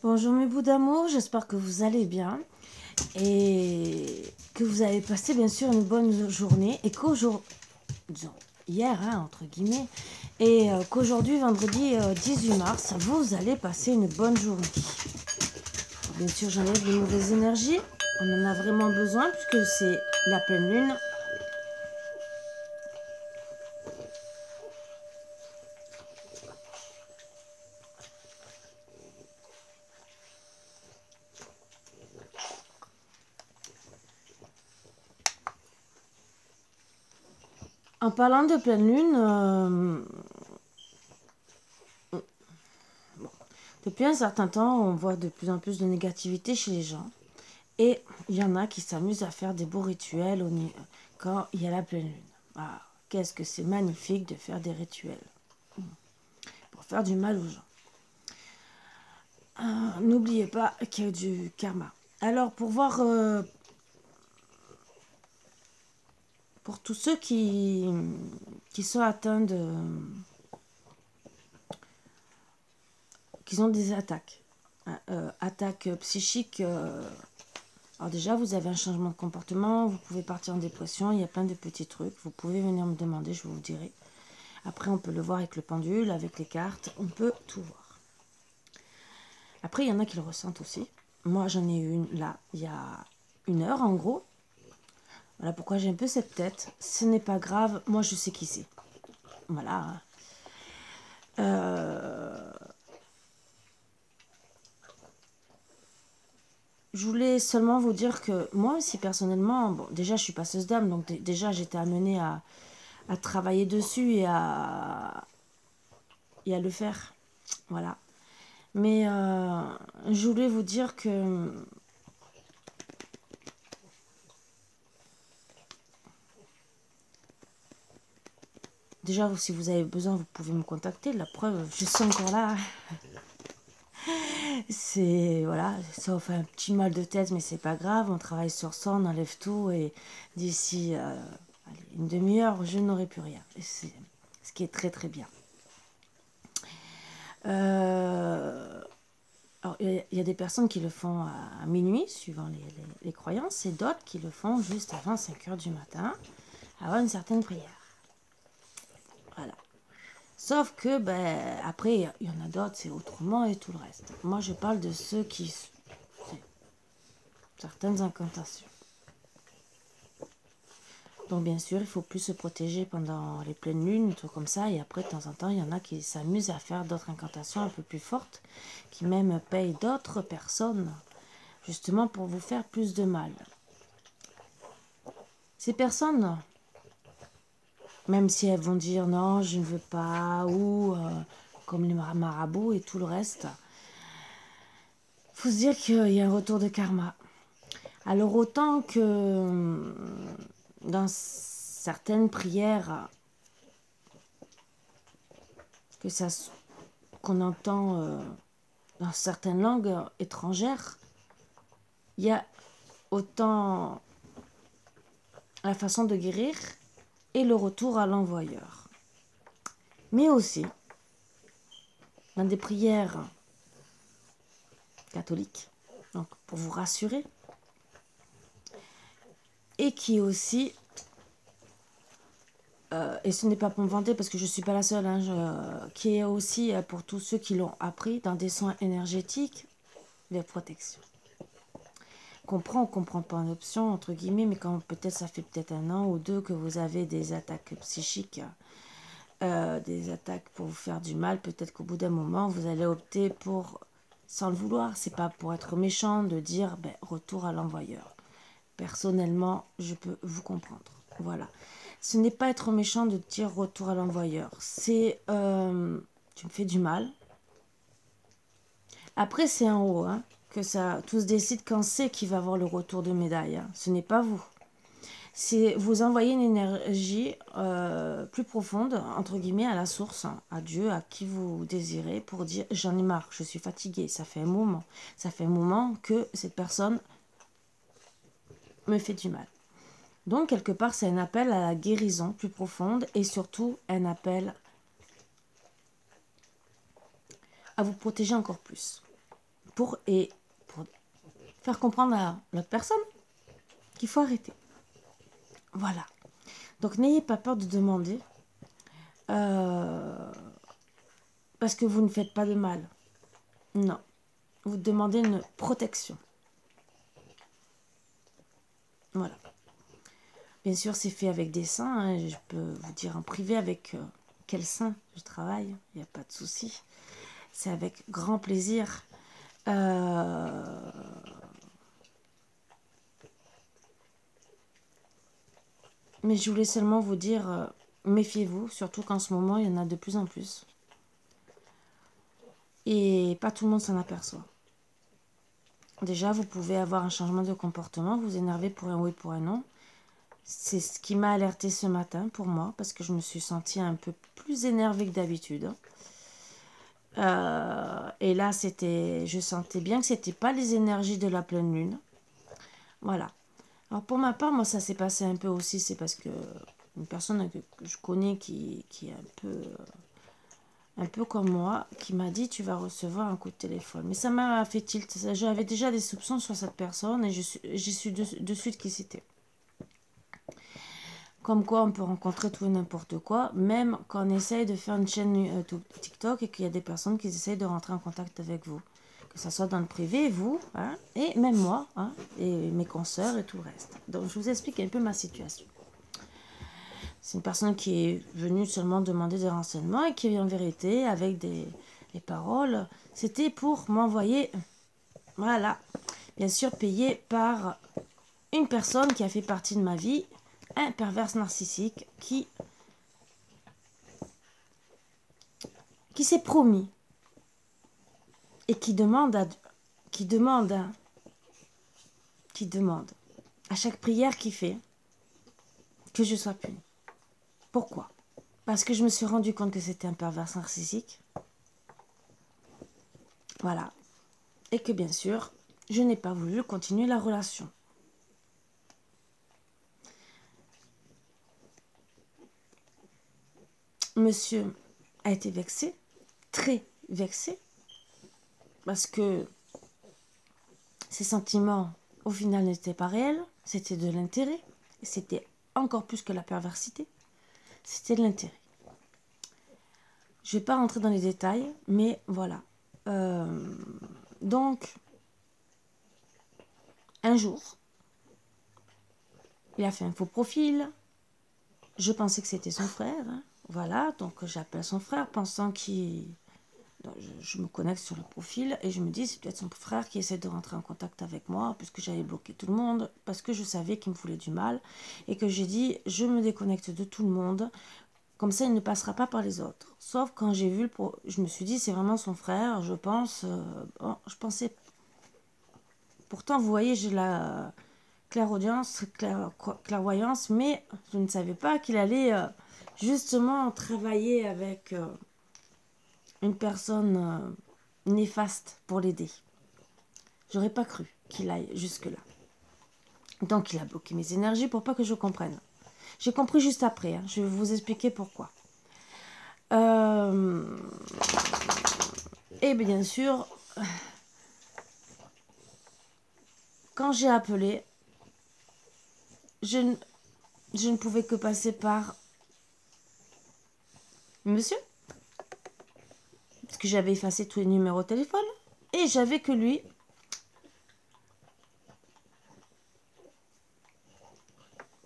Bonjour mes bouts d'amour, j'espère que vous allez bien et que vous avez passé bien sûr une bonne journée et qu'aujourd'hui, disons hier hein, entre guillemets, et qu'aujourd'hui vendredi 18 mars, vous allez passer une bonne journée. Bien sûr j'enlève les mauvaises énergies, on en a vraiment besoin puisque c'est la pleine lune. En parlant de pleine lune, depuis un certain temps, on voit de plus en plus de négativité chez les gens. Et il y en a qui s'amusent à faire des beaux rituels quand il y a la pleine lune. Ah, qu'est-ce que c'est magnifique de faire des rituels pour faire du mal aux gens. N'oubliez pas qu'il y a du karma. Alors, pour voir, pour tous ceux qui sont atteints qui ont des attaques, attaques psychiques. Alors déjà, vous avez un changement de comportement, vous pouvez partir en dépression, il y a plein de petits trucs. Vous pouvez venir me demander, je vous dirai. Après, on peut le voir avec le pendule, avec les cartes, on peut tout voir. Après, il y en a qui le ressentent aussi. Moi, j'en ai eu une là, il y a 1 heure en gros. Voilà pourquoi j'ai un peu cette tête. Ce n'est pas grave, moi je sais qui c'est. Voilà. Je voulais seulement vous dire que moi aussi personnellement, bon, déjà je suis passeuse d'âme, donc déjà j'étais amenée à travailler dessus et à le faire. Voilà. Mais je voulais vous dire que déjà, si vous avez besoin, vous pouvez me contacter. La preuve, je suis encore là. C'est, voilà, ça fait un petit mal de tête, mais c'est pas grave. On travaille sur ça, on enlève tout. Et d'ici une demi-heure, je n'aurai plus rien. C'est ce qui est très très bien. Alors, il y a des personnes qui le font à minuit, suivant les croyances, et d'autres qui le font juste avant 5 heures du matin, avant une certaine prière. Voilà. Sauf que, ben, après, il y en a d'autres, c'est autrement et tout le reste. Moi, je parle de ceux qui... certaines incantations. Donc, bien sûr, il faut plus se protéger pendant les pleines lunes, tout comme ça. Et après, de temps en temps, il y en a qui s'amusent à faire d'autres incantations un peu plus fortes, qui même payent d'autres personnes, justement pour vous faire plus de mal. Ces personnes, même si elles vont dire non, je ne veux pas, ou comme les marabouts et tout le reste, faut se dire qu'il y a un retour de karma. Alors autant que dans certaines prières que ça qu'on entend dans certaines langues étrangères, il y a autant la façon de guérir et le retour à l'envoyeur. Mais aussi dans des prières catholiques, donc pour vous rassurer, et qui aussi et ce n'est pas pour me vanter parce que je ne suis pas la seule, hein, qui est aussi pour tous ceux qui l'ont appris dans des soins énergétiques, les protections. On comprend pas en option, entre guillemets, mais quand peut-être ça fait peut-être 1 an ou 2 que vous avez des attaques psychiques, des attaques pour vous faire du mal, peut-être qu'au bout d'un moment, vous allez opter pour, sans le vouloir, c'est pas pour être méchant, de dire ben, retour à l'envoyeur. Personnellement, je peux vous comprendre. Voilà. Ce n'est pas être méchant de dire retour à l'envoyeur. C'est tu me fais du mal. Après, c'est en haut hein, que ça tous décident quand c'est qui va avoir le retour de médaille. Hein. Ce n'est pas vous. C'est vous envoyez une énergie plus profonde, entre guillemets, à la source, hein, à Dieu, à qui vous désirez, pour dire j'en ai marre, je suis fatiguée, ça fait un moment. Ça fait un moment que cette personne me fait du mal. Donc, quelque part, c'est un appel à la guérison plus profonde et surtout un appel à vous protéger encore plus. pour faire comprendre à l'autre personne qu'il faut arrêter. Voilà. Donc n'ayez pas peur de demander parce que vous ne faites pas de mal. Non. Vous demandez une protection. Voilà. Bien sûr, c'est fait avec des seins. Hein. Je peux vous dire en privé avec quel sein je travaille. Il n'y a pas de souci. C'est avec grand plaisir. Mais je voulais seulement vous dire, méfiez-vous, surtout qu'en ce moment, il y en a de plus en plus. Et pas tout le monde s'en aperçoit. Déjà, vous pouvez avoir un changement de comportement, vous énerver pour un oui, pour un non. C'est ce qui m'a alerté ce matin pour moi, parce que je me suis sentie un peu plus énervée que d'habitude. Et là, je sentais bien que c'était pas les énergies de la pleine lune. Voilà. Alors pour ma part, moi, ça s'est passé un peu aussi, c'est parce que une personne que je connais qui est un peu comme moi, qui m'a dit tu vas recevoir un coup de téléphone. Mais ça m'a fait tilt. J'avais déjà des soupçons sur cette personne et j'ai su de suite qui c'était. Comme quoi on peut rencontrer tout et n'importe quoi, même quand on essaye de faire une chaîne TikTok et qu'il y a des personnes qui essayent de rentrer en contact avec vous. Que ce soit dans le privé, vous, hein, et même moi, hein, et mes consoeurs et tout le reste. Donc je vous explique un peu ma situation. C'est une personne qui est venue seulement demander des renseignements et qui, en vérité, avec des paroles, c'était pour m'envoyer, voilà, bien sûr payé par une personne qui a fait partie de ma vie, un pervers narcissique qui s'est promis et qui demande à chaque prière qu'il fait que je sois punie. Pourquoi? Parce que je me suis rendu compte que c'était un pervers narcissique. Voilà. Et que bien sûr, je n'ai pas voulu continuer la relation. Monsieur a été vexé, très vexé, parce que ses sentiments, au final, n'étaient pas réels, c'était de l'intérêt, et c'était encore plus que la perversité, c'était de l'intérêt. Je ne vais pas rentrer dans les détails, mais voilà. Donc, un jour, il a fait un faux profil. Je pensais que c'était son frère. Hein. Voilà, donc j'appelle son frère pensant qu'il... Je me connecte sur le profil et je me dis c'est peut-être son frère qui essaie de rentrer en contact avec moi puisque j'avais bloqué tout le monde, parce que je savais qu'il me voulait du mal et que j'ai dit je me déconnecte de tout le monde. Comme ça, il ne passera pas par les autres. Sauf quand j'ai vu je me suis dit, c'est vraiment son frère, je pense. Je pensais... Pourtant, vous voyez, j'ai la clairvoyance, mais je ne savais pas qu'il allait justement travailler avec une personne néfaste pour l'aider. J'aurais pas cru qu'il aille jusque-là. Donc, il a bloqué mes énergies pour pas que je comprenne. J'ai compris juste après, hein. Je vais vous expliquer pourquoi. Et bien sûr, quand j'ai appelé, je ne pouvais que passer par monsieur, parce que j'avais effacé tous les numéros de téléphone, et j'avais que lui.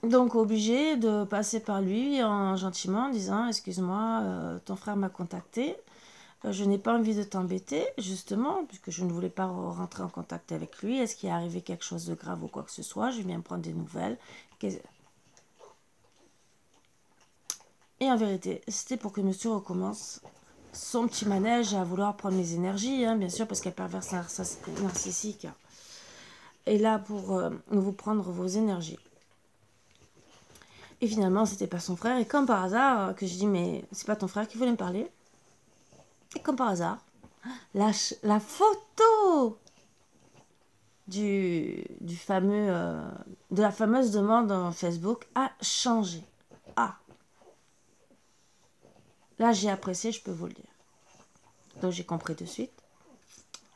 Donc obligé de passer par lui gentiment en disant excuse-moi, ton frère m'a contacté. Je n'ai pas envie de t'embêter, justement, puisque je ne voulais pas rentrer en contact avec lui. Est-ce qu'il est arrivé quelque chose de grave ou quoi que ce soit? Je viens prendre des nouvelles. Et en vérité, c'était pour que monsieur recommence son petit manège à vouloir prendre mes énergies, hein, bien sûr, parce qu'elle perverse narcissique est là pour vous prendre vos énergies. Et finalement, c'était pas son frère. Et comme par hasard, que je dis, mais c'est pas ton frère qui voulait me parler. Et comme par hasard, la photo du fameux, de la fameuse demande en Facebook a changé. Ah, là j'ai apprécié, je peux vous le dire. Donc j'ai compris de suite.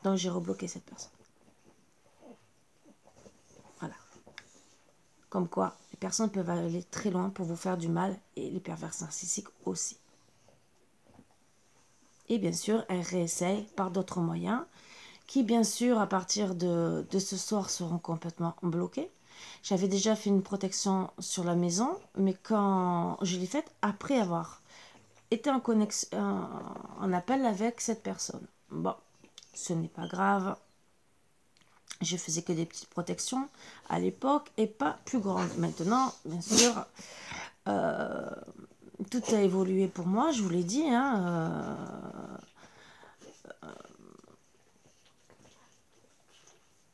Donc j'ai rebloqué cette personne. Voilà. Comme quoi, les personnes peuvent aller très loin pour vous faire du mal et les pervers narcissiques aussi. Et bien sûr, elles réessayent par d'autres moyens qui, bien sûr, à partir de ce soir, seront complètement bloqués. J'avais déjà fait une protection sur la maison, mais quand je l'ai faite, après avoir été en connexion, en appel avec cette personne. Bon, ce n'est pas grave. Je faisais que des petites protections à l'époque et pas plus grandes. Maintenant, bien sûr, tout a évolué pour moi, je vous l'ai dit.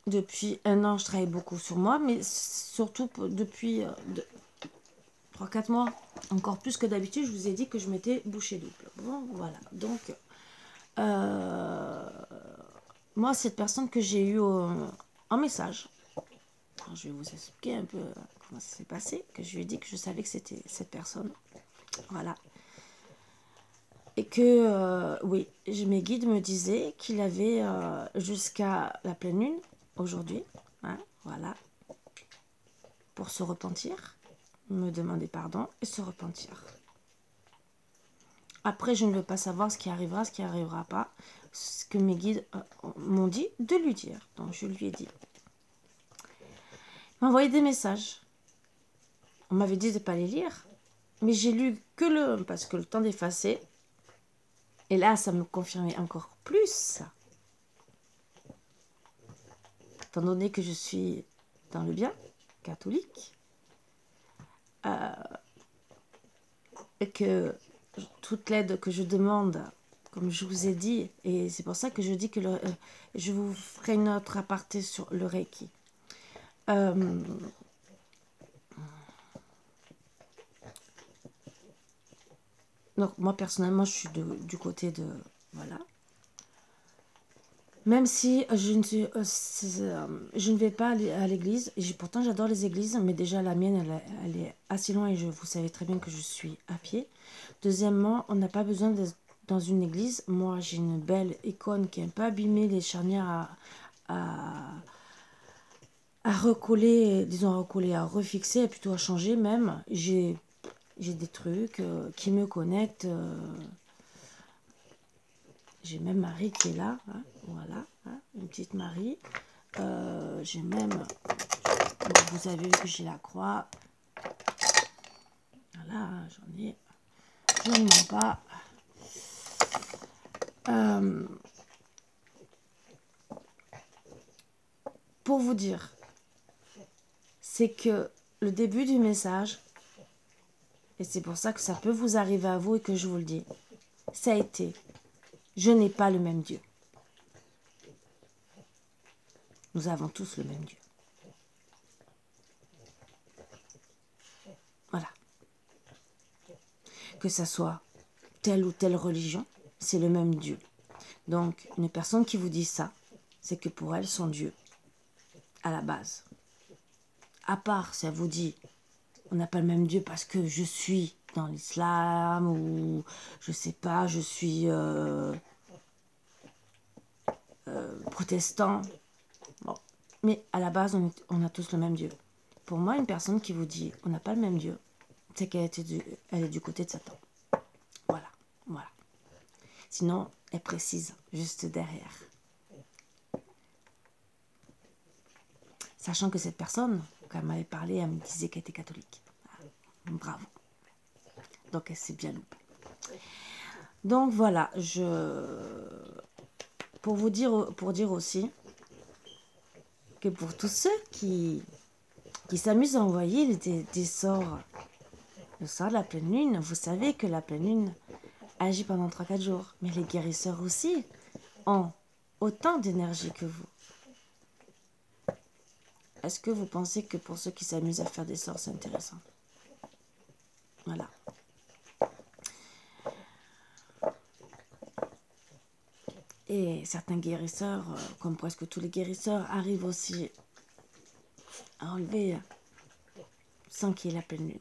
Depuis 1 an, je travaille beaucoup sur moi, mais surtout depuis 3-4 mois, encore plus que d'habitude, je vous ai dit que je m'étais bouché double. Bon, voilà. Donc, moi, cette personne que j'ai eue en message, alors, je vais vous expliquer un peu comment ça s'est passé, que je lui ai dit que je savais que c'était cette personne. Voilà. Et que, oui, mes guides me disaient qu'il avait jusqu'à la pleine lune, aujourd'hui, hein, voilà, pour se repentir, me demander pardon et se repentir. Après, je ne veux pas savoir ce qui arrivera pas, ce que mes guides m'ont dit de lui dire. Donc, je lui ai dit. Il m'a envoyé des messages. On m'avait dit de ne pas les lire, mais j'ai lu que parce que le temps d'effacer. Et là, ça me confirmait encore plus ça. Étant donné que je suis dans le bien, catholique, et que toute l'aide que je demande, comme je vous ai dit, et c'est pour ça que je dis que je vous ferai une autre aparté sur le Reiki. Donc moi personnellement, je suis du côté de... Voilà. Même si je ne vais pas aller à l'église, pourtant j'adore les églises, mais déjà la mienne, elle est assez loin et vous savez très bien que je suis à pied. Deuxièmement, on n'a pas besoin d'être dans une église. Moi, j'ai une belle icône qui est un peu abîmée, les charnières à recoller, disons à recoller, à refixer, plutôt à changer même. J'ai des trucs qui me connectent. J'ai même Marie qui est là, hein, voilà, hein, une petite Marie. J'ai même, bon, vous avez vu que j'ai la croix. Voilà, j'en ai, je ne mens pas. Pour vous dire, c'est que le début du message, et c'est pour ça que ça peut vous arriver à vous et que je vous le dis, ça a été, je n'ai pas le même Dieu. Nous avons tous le même Dieu. Voilà. Que ça soit telle ou telle religion, c'est le même Dieu. Donc, une personne qui vous dit ça, c'est que pour elle, son Dieu, à la base, à part si elle vous dit, on n'a pas le même Dieu parce que je suis dans l'islam ou je sais pas, je suis protestant. Bon. Mais à la base, on a tous le même Dieu. Pour moi, une personne qui vous dit, on n'a pas le même Dieu, c'est qu'elle elle est du côté de Satan. Voilà, voilà. Sinon, elle précise juste derrière. Sachant que cette personne, quand elle m'avait parlé, elle me disait qu'elle était catholique. Bravo. Donc, elle s'est bien loupée. Donc, voilà. Pour dire aussi que pour tous ceux qui s'amusent à envoyer des sorts, le sort de la pleine lune, vous savez que la pleine lune agit pendant 3-4 jours. Mais les guérisseurs aussi ont autant d'énergie que vous. Est-ce que vous pensez que pour ceux qui s'amusent à faire des sorts, c'est intéressant? Voilà. Et certains guérisseurs, comme presque tous les guérisseurs, arrivent aussi à enlever sans qu'il y ait la pleine lune.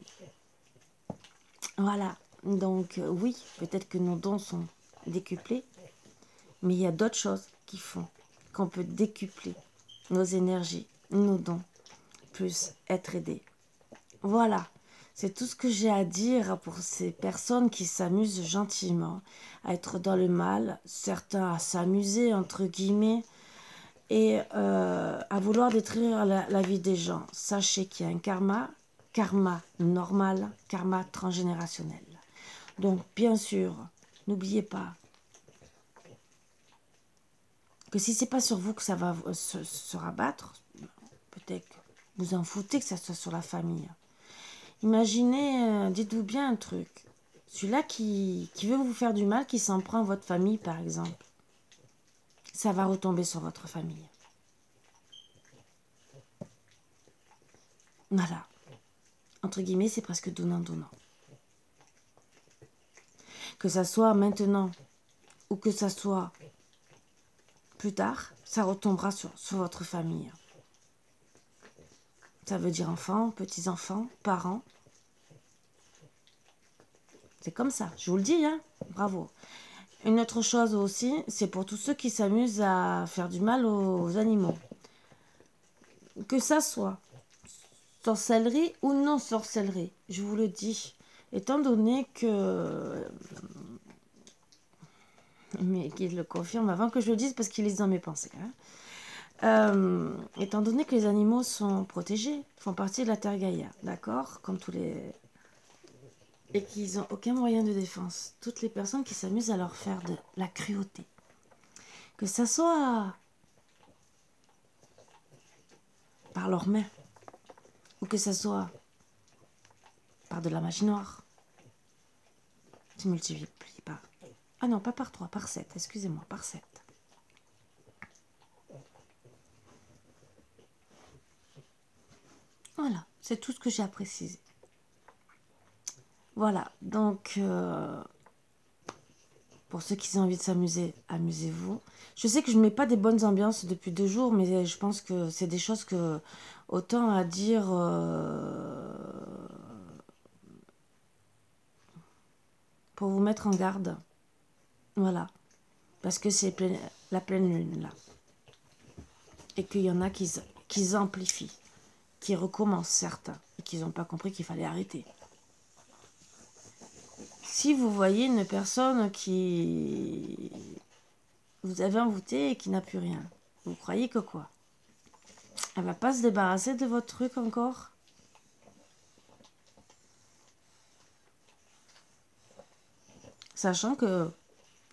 Voilà. Donc oui, peut-être que nos dons sont décuplés, mais il y a d'autres choses qui font qu'on peut décupler nos énergies, nos dons, plus être aidé. Voilà, c'est tout ce que j'ai à dire pour ces personnes qui s'amusent gentiment à être dans le mal, certains à s'amuser entre guillemets et à vouloir détruire la vie des gens. Sachez qu'il y a un karma normal, karma transgénérationnel. Donc bien sûr, n'oubliez pas que si c'est pas sur vous que ça va se rabattre, peut-être que vous en foutez que ça soit sur la famille. Imaginez, dites-vous bien un truc. Celui-là qui veut vous faire du mal, qui s'en prend à votre famille, par exemple, ça va retomber sur votre famille. Voilà. Entre guillemets, c'est presque donnant-donnant. Que ça soit maintenant ou que ça soit plus tard, ça retombera sur votre famille. Ça veut dire enfants, petits-enfants, parents. C'est comme ça, je vous le dis, hein. Bravo. Une autre chose aussi, c'est pour tous ceux qui s'amusent à faire du mal aux animaux. Que ça soit sorcellerie ou non sorcellerie, je vous le dis. Étant donné que... Mais qu'il le confirme avant que je le dise parce qu'il est dans mes pensées. Étant donné que les animaux sont protégés, font partie de la Terre Gaïa, d'accord? Comme tous les... Et qu'ils n'ont aucun moyen de défense. Toutes les personnes qui s'amusent à leur faire de la cruauté. Que ça soit par leurs mains, ou que ça soit par de la magie noire. Tu multiplies par... Ah non, pas par 3, par 7, excusez-moi, par 7. Voilà, c'est tout ce que j'ai à préciser. Voilà, donc... pour ceux qui ont envie de s'amuser, amusez-vous. Je sais que je ne mets pas des bonnes ambiances depuis 2 jours, mais je pense que c'est des choses que... Autant à dire... pour vous mettre en garde. Voilà. Parce que c'est la pleine lune, là. Et qu'il y en a qui amplifient, qui recommencent certains, et qui n'ont pas compris qu'il fallait arrêter. Si vous voyez une personne qui... vous avez envoûté et qui n'a plus rien, vous croyez que quoi? Elle va pas se débarrasser de votre truc encore? Sachant que,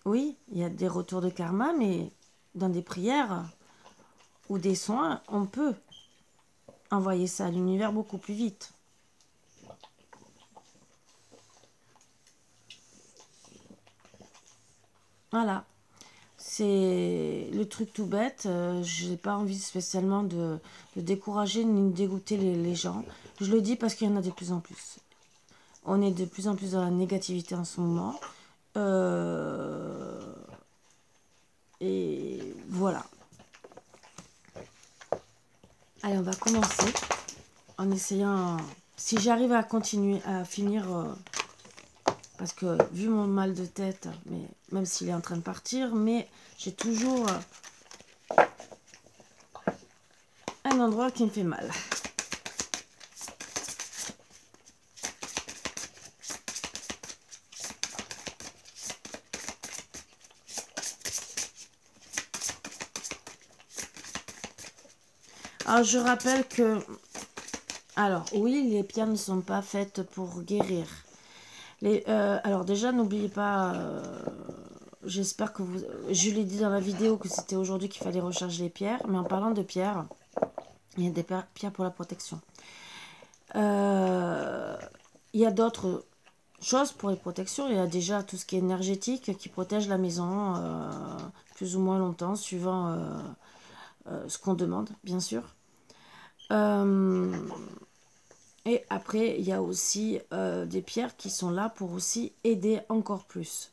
oui, il y a des retours de karma, mais dans des prières ou des soins, on peut envoyer ça à l'univers beaucoup plus vite. Voilà. C'est le truc tout bête. Je n'ai pas envie spécialement de décourager ni de dégoûter les gens. Je le dis parce qu'il y en a de plus en plus. On est de plus en plus dans la négativité en ce moment. Et voilà. Allez, on va commencer en essayant... Si j'arrive à continuer, à finir... parce que vu mon mal de tête, mais même s'il est en train de partir, mais j'ai toujours un endroit qui me fait mal. Alors je rappelle que... Alors oui, les pierres ne sont pas faites pour guérir. Alors déjà, n'oubliez pas... J'espère que vous... Je l'ai dit dans la vidéo que c'était aujourd'hui qu'il fallait recharger les pierres. Mais en parlant de pierres, il y a des pierres pour la protection. Il y a d'autres choses pour les protections. Il y a déjà tout ce qui est énergétique qui protège la maison plus ou moins longtemps, suivant ce qu'on demande, bien sûr. Et après, il y a aussi des pierres qui sont là pour aussi aider encore plus.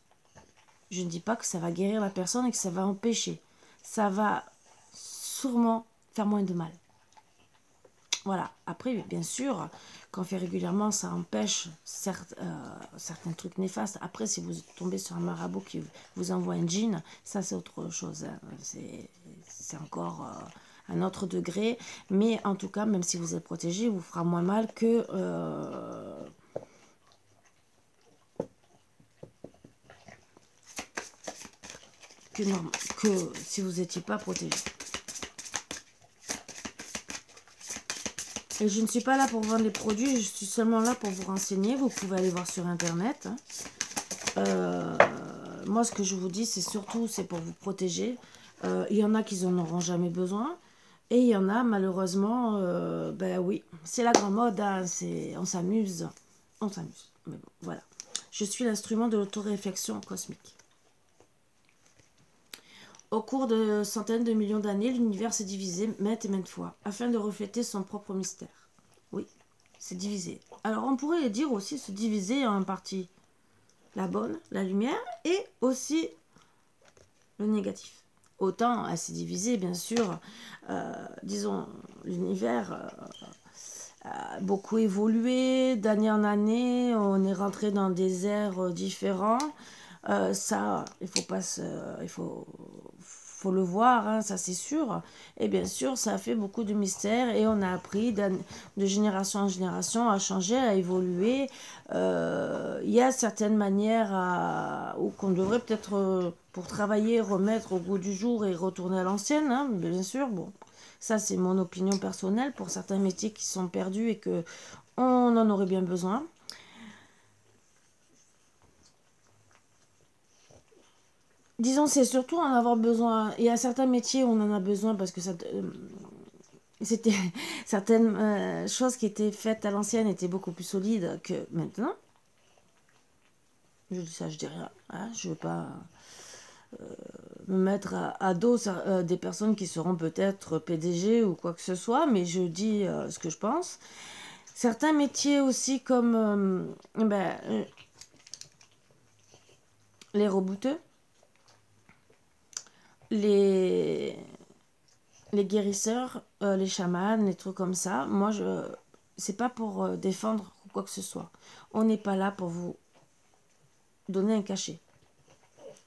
Je ne dis pas que ça va guérir la personne et que ça va empêcher. Ça va sûrement faire moins de mal. Voilà. Après, bien sûr, quand on fait régulièrement, ça empêche certains trucs néfastes. Après, si vous tombez sur un marabout qui vous envoie un djinn, ça c'est autre chose. Hein. C'est encore un autre degré. Mais en tout cas, même si vous êtes protégé, il vous fera moins mal que si vous n'étiez pas protégé. Et je ne suis pas là pour vendre les produits, je suis seulement là pour vous renseigner. Vous pouvez aller voir sur internet. Moi, ce que je vous dis, c'est surtout c'est pour vous protéger. Il y en a qui n'en auront jamais besoin. Et il y en a, malheureusement, ben oui, c'est la grande mode. Hein, on s'amuse. On s'amuse. Mais bon, voilà. Je suis l'instrument de l'autoréflexion cosmique. Au cours de centaines de millions d'années, l'univers s'est divisé maintes et maintes fois, afin de refléter son propre mystère. Oui, c'est divisé. Alors on pourrait dire aussi se diviser en partie la bonne, la lumière, et aussi le négatif. Autant elle s'est divisée, bien sûr, disons, l'univers a beaucoup évolué, d'année en année, on est rentré dans des ères différents. Ça, il faut le voir, hein, ça c'est sûr. Et bien sûr, ça a fait beaucoup de mystères et on a appris de génération en génération à changer, à évoluer. Il y a certaines manières qu'on devrait peut-être, pour travailler, remettre au goût du jour et retourner à l'ancienne, hein, bien sûr. Bon, ça c'est mon opinion personnelle pour certains métiers qui sont perdus et que on en aurait bien besoin. Disons, c'est surtout en avoir besoin. Il y a certains métiers où on en a besoin parce que c'était certaines choses qui étaient faites à l'ancienne étaient beaucoup plus solides que maintenant. Je dis ça, je dis rien. Hein, je ne veux pas me mettre à dos des personnes qui seront peut-être PDG ou quoi que ce soit, mais je dis ce que je pense. Certains métiers aussi comme les rebouteux, les guérisseurs, les chamans, les trucs comme ça. Moi, c'est pas pour défendre quoi que ce soit. On n'est pas là pour vous donner un cachet.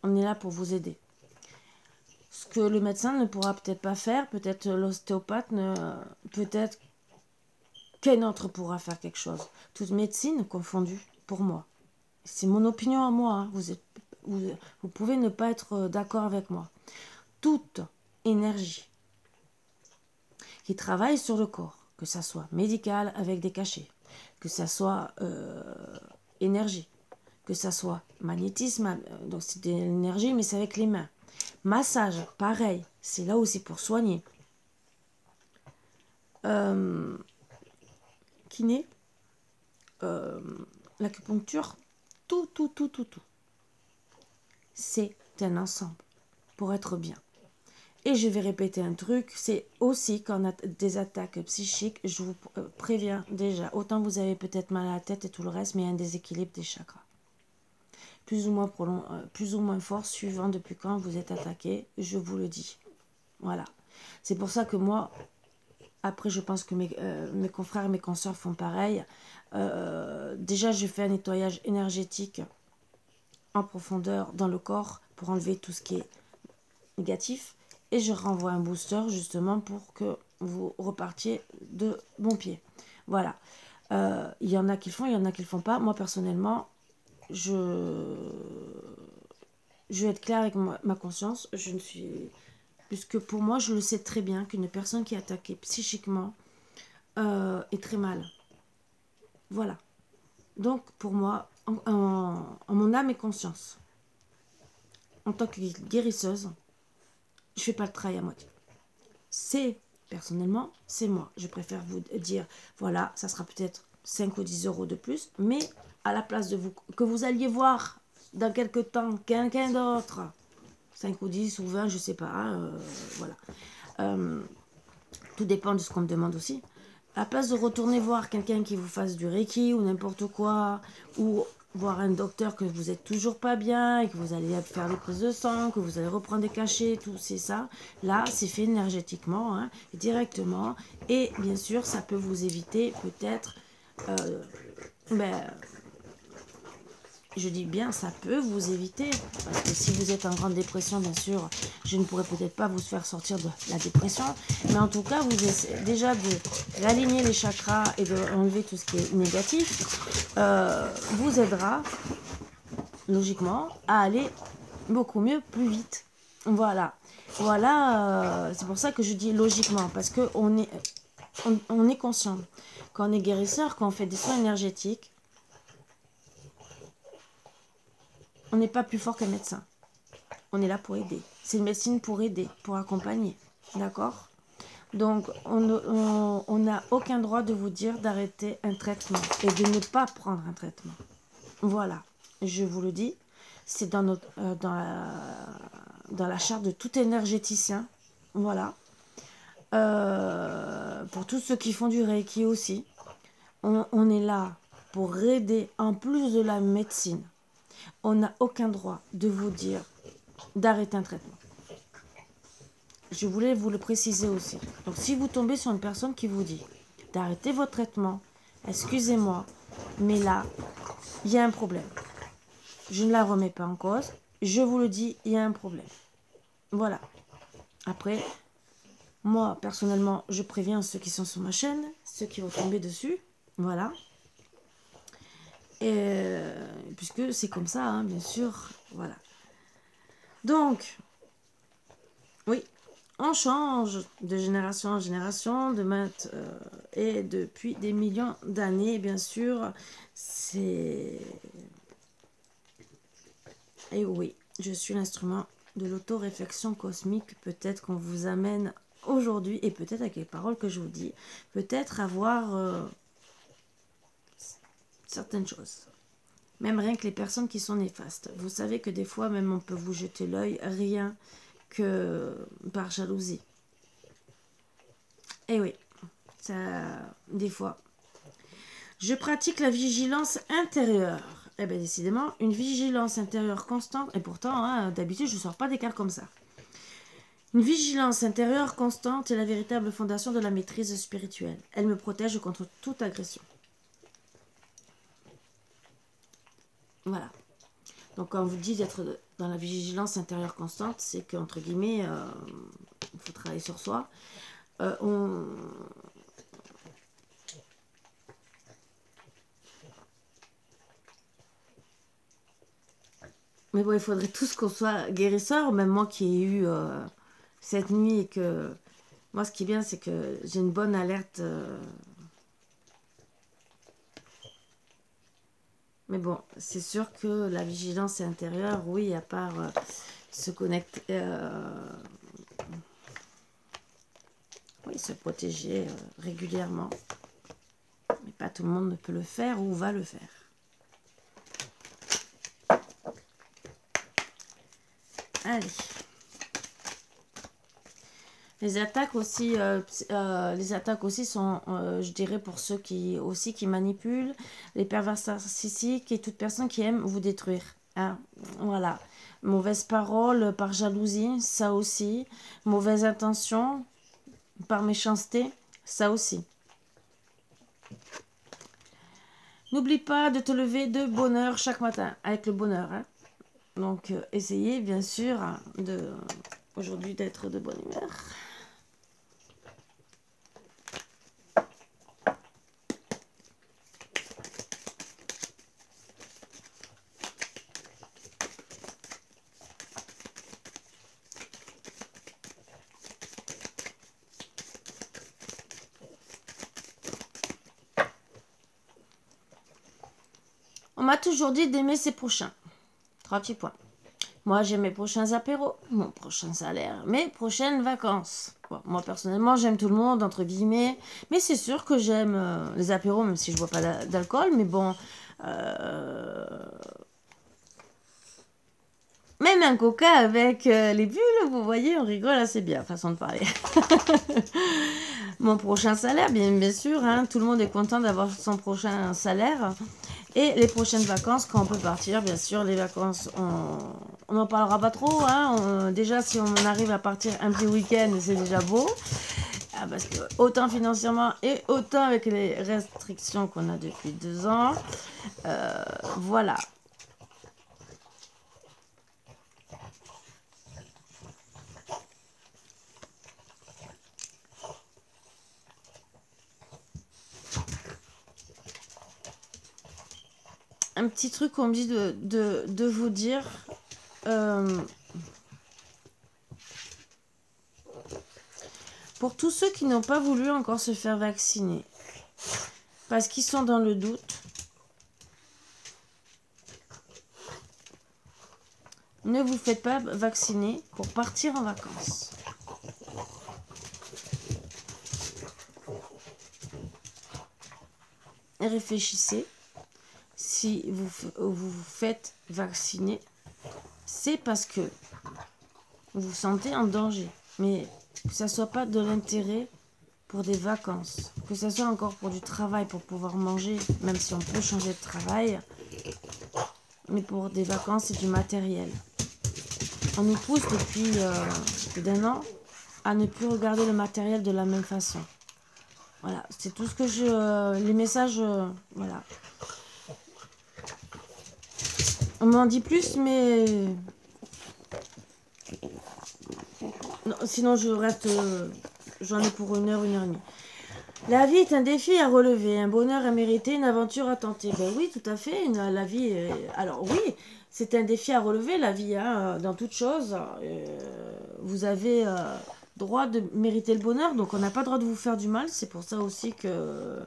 On est là pour vous aider. Ce que le médecin ne pourra peut-être pas faire, peut-être l'ostéopathe, peut-être qu'un autre pourra faire quelque chose. Toute médecine confondue, pour moi. C'est mon opinion à moi. Hein. Vous pouvez ne pas être d'accord avec moi. Toute énergie qui travaille sur le corps, que ça soit médical avec des cachets, que ça soit énergie, que ça soit magnétisme, donc c'est de l'énergie mais c'est avec les mains. Massage, pareil, c'est là aussi pour soigner. Kiné, l'acupuncture, tout. C'est un ensemble pour être bien. Et je vais répéter un truc, c'est aussi quand on a des attaques psychiques, je vous préviens déjà, autant vous avez peut-être mal à la tête et tout le reste, mais il y a un déséquilibre des chakras. Plus ou moins fort, suivant depuis quand vous êtes attaqué, je vous le dis. Voilà. C'est pour ça que moi, après je pense que mes confrères et mes consoeurs font pareil. Déjà, je fais un nettoyage énergétique en profondeur dans le corps pour enlever tout ce qui est négatif. Et je renvoie un booster justement pour que vous repartiez de bon pied. Voilà. Il y en a qui le font, il y en a qui le font pas. Moi, personnellement, je vais être claire avec ma conscience. Je ne suis... Puisque pour moi, je le sais très bien qu'une personne qui est attaquée psychiquement est très mal. Voilà. Donc, pour moi, en mon âme et conscience, en tant que guérisseuse, je fais pas le travail à moitié. Personnellement, c'est moi. Je préfère vous dire, voilà, ça sera peut-être 5 ou 10 euros de plus, mais à la place de vous, que vous alliez voir dans quelques temps quelqu'un d'autre, 5 ou 10 ou 20, je sais pas, hein, voilà. Tout dépend de ce qu'on me demande aussi. À la place de retourner voir quelqu'un qui vous fasse du Reiki ou n'importe quoi, ou voir un docteur que vous êtes toujours pas bien et que vous allez faire des prises de sang, que vous allez reprendre des cachets, tout c'est ça. Là, c'est fait énergétiquement, hein, directement. Et bien sûr, ça peut vous éviter peut-être... ben, je dis bien, ça peut vous éviter. Parce que si vous êtes en grande dépression, bien sûr, je ne pourrais peut-être pas vous faire sortir de la dépression. Mais en tout cas, vous essayez déjà de réaligner les chakras et de enlever tout ce qui est négatif. Vous aidera, logiquement, à aller beaucoup mieux, plus vite. Voilà. Voilà, c'est pour ça que je dis logiquement. Parce qu'on est, on est conscient. Quand on est guérisseur, quand on fait des soins énergétiques, on n'est pas plus fort qu'un médecin. On est là pour aider. C'est une médecine pour aider, pour accompagner. D'accord? Donc, on n'a aucun droit de vous dire d'arrêter un traitement et de ne pas prendre un traitement. Voilà, je vous le dis. C'est dans la charte de tout énergéticien. Voilà. Pour tous ceux qui font du Reiki aussi. On est là pour aider en plus de la médecine. On n'a aucun droit de vous dire d'arrêter un traitement. Je voulais vous le préciser aussi. Donc si vous tombez sur une personne qui vous dit d'arrêter votre traitement, excusez-moi, mais là, il y a un problème. Je ne la remets pas en cause. Je vous le dis, il y a un problème. Voilà. Après, moi, personnellement, je préviens ceux qui sont sur ma chaîne, ceux qui vont tomber dessus. Voilà. Et puisque c'est comme ça, hein, bien sûr. Voilà. Donc, oui, on change de génération en génération, et depuis des millions d'années, bien sûr. C'est... Et oui, je suis l'instrument de l'auto-réflexion cosmique. Peut-être qu'on vous amène aujourd'hui, et peut-être avec les paroles que je vous dis, peut-être avoir certaines choses. Même rien que les personnes qui sont néfastes. Vous savez que des fois, même on peut vous jeter l'œil, rien que par jalousie. Et oui, ça, des fois. Je pratique la vigilance intérieure. Eh bien, décidément, une vigilance intérieure constante. Et pourtant, hein, d'habitude, je ne sors pas des cartes comme ça. Une vigilance intérieure constante est la véritable fondation de la maîtrise spirituelle. Elle me protège contre toute agression. Voilà. Donc, quand on vous dit d'être dans la vigilance intérieure constante, c'est qu'entre guillemets, il faut travailler sur soi. Mais bon, il faudrait tous qu'on soit guérisseurs, même moi qui ai eu cette nuit et que... Moi, ce qui est bien, c'est que j'ai une bonne alerte... Mais bon, c'est sûr que la vigilance intérieure, oui, à part se connecter... oui, se protéger régulièrement. Mais pas tout le monde ne peut le faire ou va le faire. Allez. Les attaques aussi sont, je dirais, pour ceux qui manipulent, les pervers narcissiques et toute personne qui aime vous détruire. Hein. Voilà. Mauvaise parole par jalousie, ça aussi. Mauvaise intention par méchanceté, ça aussi. N'oublie pas de te lever de bonne heure chaque matin, avec le bonheur. Hein. Donc, essayez bien sûr aujourd'hui d'être de bonne humeur. On m'a toujours dit d'aimer ses prochains. 3 petits points. Moi, j'aime mes prochains apéros, mon prochain salaire, mes prochaines vacances. Bon, moi, personnellement, j'aime tout le monde, entre guillemets. Mais c'est sûr que j'aime les apéros, même si je ne bois pas d'alcool. Mais bon... Même un coca avec les bulles, vous voyez, on rigole assez bien, façon de parler. Mon prochain salaire, bien sûr, hein, tout le monde est content d'avoir son prochain salaire. Et les prochaines vacances, quand on peut partir, bien sûr, les vacances, on n'en parlera pas trop. Hein, déjà, si on arrive à partir un petit week-end, c'est déjà beau. Ah, parce que autant financièrement et autant avec les restrictions qu'on a depuis 2 ans. Voilà. Un petit truc qu'on me dit de vous dire. Pour tous ceux qui n'ont pas voulu encore se faire vacciner, parce qu'ils sont dans le doute, ne vous faites pas vacciner pour partir en vacances. Et réfléchissez, si vous vous faites vacciner, c'est parce que vous vous sentez en danger. Mais que ça ne soit pas de l'intérêt pour des vacances, que ça soit encore pour du travail, pour pouvoir manger, même si on peut changer de travail, mais pour des vacances, c'est du matériel. On nous pousse depuis plus d'un an à ne plus regarder le matériel de la même façon. Voilà, c'est tout ce que les messages, voilà. On m'en dit plus, mais... Non, sinon, je reste... J'en ai pour 1 heure, 1 heure et demie. La vie est un défi à relever, un bonheur à mériter, une aventure à tenter. Ben oui, tout à fait, la vie... Alors oui, c'est un défi à relever, la vie, hein, dans toute chose. Vous avez droit de mériter le bonheur, donc on n'a pas le droit de vous faire du mal. C'est pour ça aussi que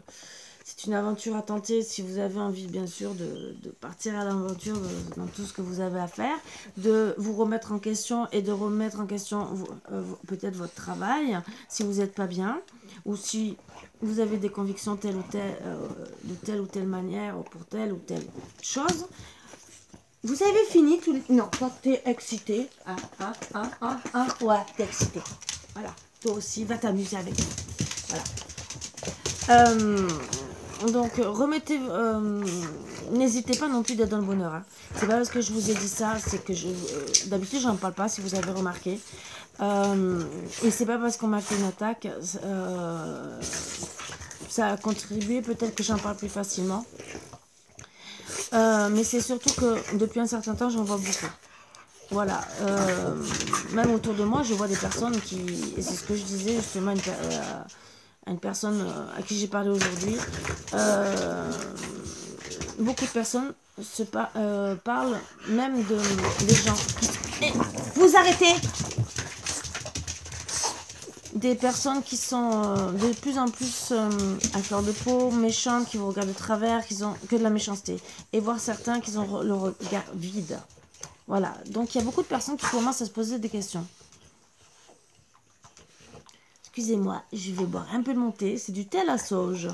c'est une aventure à tenter si vous avez envie, bien sûr, de partir à l'aventure dans tout ce que vous avez à faire, de vous remettre en question et de remettre en question peut-être votre travail, si vous n'êtes pas bien, ou si vous avez des convictions de telle ou telle manière, ou pour telle ou telle chose. Vous avez fini tout les... Non, toi, t'es excité. Ouais, t'es excité. Voilà. Toi aussi, va t'amuser avec nous. Voilà. Donc, remettez... N'hésitez pas non plus d'être dans le bonheur. Hein. C'est pas parce que je vous ai dit ça, c'est que je... D'habitude, j'en parle pas, si vous avez remarqué. Et c'est pas parce qu'on m'a fait une attaque... ça a contribué, peut-être que j'en parle plus facilement. Mais c'est surtout que depuis un certain temps, j'en vois beaucoup. Voilà. Même autour de moi, je vois des personnes qui... Et c'est ce que je disais justement à une personne à qui j'ai parlé aujourd'hui. Beaucoup de personnes parlent même des gens qui... Vous arrêtez! Des personnes qui sont de plus en plus à fleur de peau, méchantes, qui vous regardent de travers, qui ont que de la méchanceté. Et voir certains qui ont le regard vide. Voilà. Donc il y a beaucoup de personnes qui commencent à se poser des questions. Excusez-moi, je vais boire un peu de mon thé. C'est du thé à la sauge.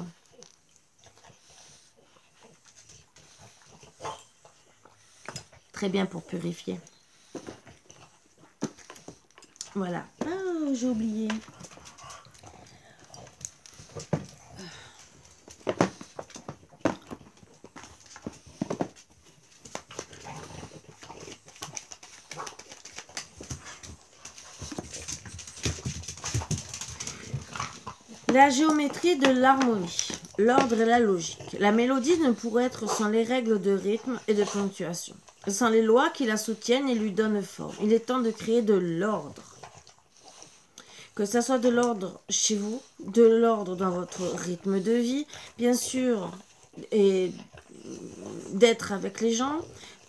Très bien pour purifier. Voilà. Ah, j'ai oublié. La géométrie de l'harmonie, l'ordre et la logique. La mélodie ne pourrait être sans les règles de rythme et de ponctuation, sans les lois qui la soutiennent et lui donnent forme. Il est temps de créer de l'ordre. Que ça soit de l'ordre chez vous, de l'ordre dans votre rythme de vie, bien sûr, et d'être avec les gens,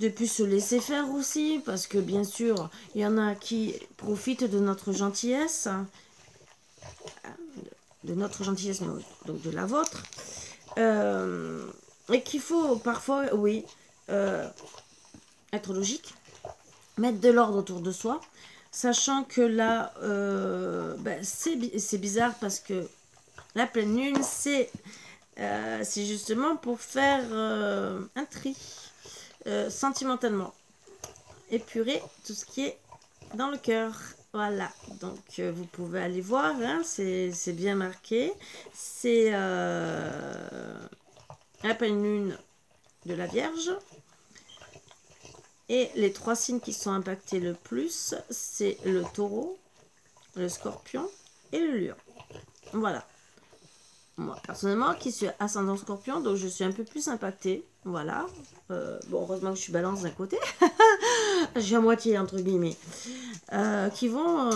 de plus se laisser faire aussi, parce que bien sûr, il y en a qui profitent de notre gentillesse, donc de la vôtre, et qu'il faut parfois, oui, être logique, mettre de l'ordre autour de soi, sachant que là, c'est bizarre parce que la pleine lune, c'est justement pour faire un tri sentimentalement, épurer tout ce qui est dans le cœur. Voilà, donc vous pouvez aller voir, hein, c'est bien marqué. C'est la pleine lune de la Vierge. Et les 3 signes qui sont impactés le plus, c'est le Taureau, le Scorpion et le Lion. Voilà. Moi, personnellement, qui suis ascendant Scorpion, donc je suis un peu plus impactée. Voilà. Bon, heureusement que je suis Balance d'un côté. Je suis à moitié, entre guillemets. Qui vont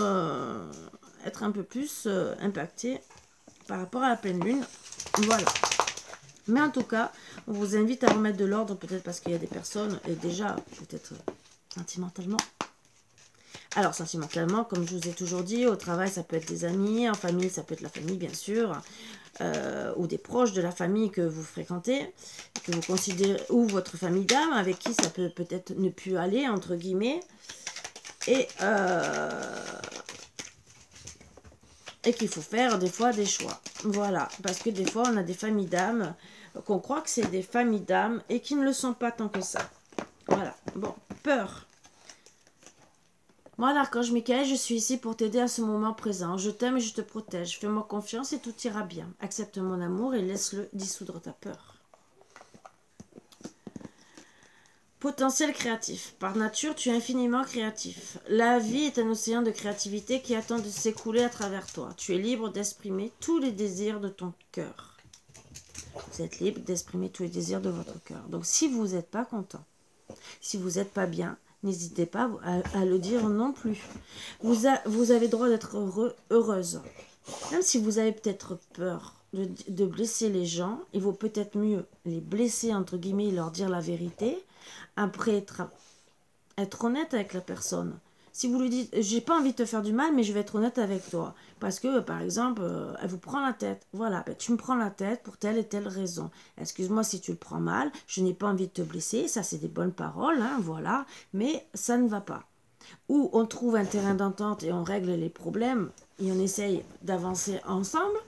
être un peu plus impactés par rapport à la pleine lune. Voilà. Mais en tout cas, on vous invite à remettre de l'ordre, peut-être parce qu'il y a des personnes, et déjà, peut-être sentimentalement. Alors, sentimentalement, comme je vous ai toujours dit, au travail, ça peut être des amis, en famille, ça peut être la famille, bien sûr, ou des proches de la famille que vous fréquentez, que vous considérez, ou votre famille d'âme, avec qui ça peut peut-être ne plus aller, entre guillemets, et qu'il faut faire des fois des choix. Voilà, parce que des fois, on a des familles d'âme, qu'on croit que c'est des familles d'âme, et qui ne le sont pas tant que ça. Voilà, bon, peur. Moi, l'archange Michael, je suis ici pour t'aider à ce moment présent. Je t'aime et je te protège. Fais-moi confiance et tout ira bien. Accepte mon amour et laisse-le dissoudre ta peur. Potentiel créatif. Par nature, tu es infiniment créatif. La vie est un océan de créativité qui attend de s'écouler à travers toi. Tu es libre d'exprimer tous les désirs de ton cœur. Vous êtes libre d'exprimer tous les désirs de votre cœur. Donc, si vous n'êtes pas content, si vous n'êtes pas bien, n'hésitez pas à le dire non plus. Vous avez droit d'être heureuse. Même si vous avez peut-être peur de blesser les gens, il vaut peut-être mieux les blesser, entre guillemets, et leur dire la vérité. Après, être honnête avec la personne. Si vous lui dites, j'ai pas envie de te faire du mal, mais je vais être honnête avec toi. Parce que, par exemple, elle vous prend la tête. Voilà, ben, tu me prends la tête pour telle et telle raison. Excuse-moi si tu le prends mal, je n'ai pas envie de te blesser. Ça, c'est des bonnes paroles, hein, voilà. Mais ça ne va pas. Ou on trouve un terrain d'entente et on règle les problèmes et on essaye d'avancer ensemble.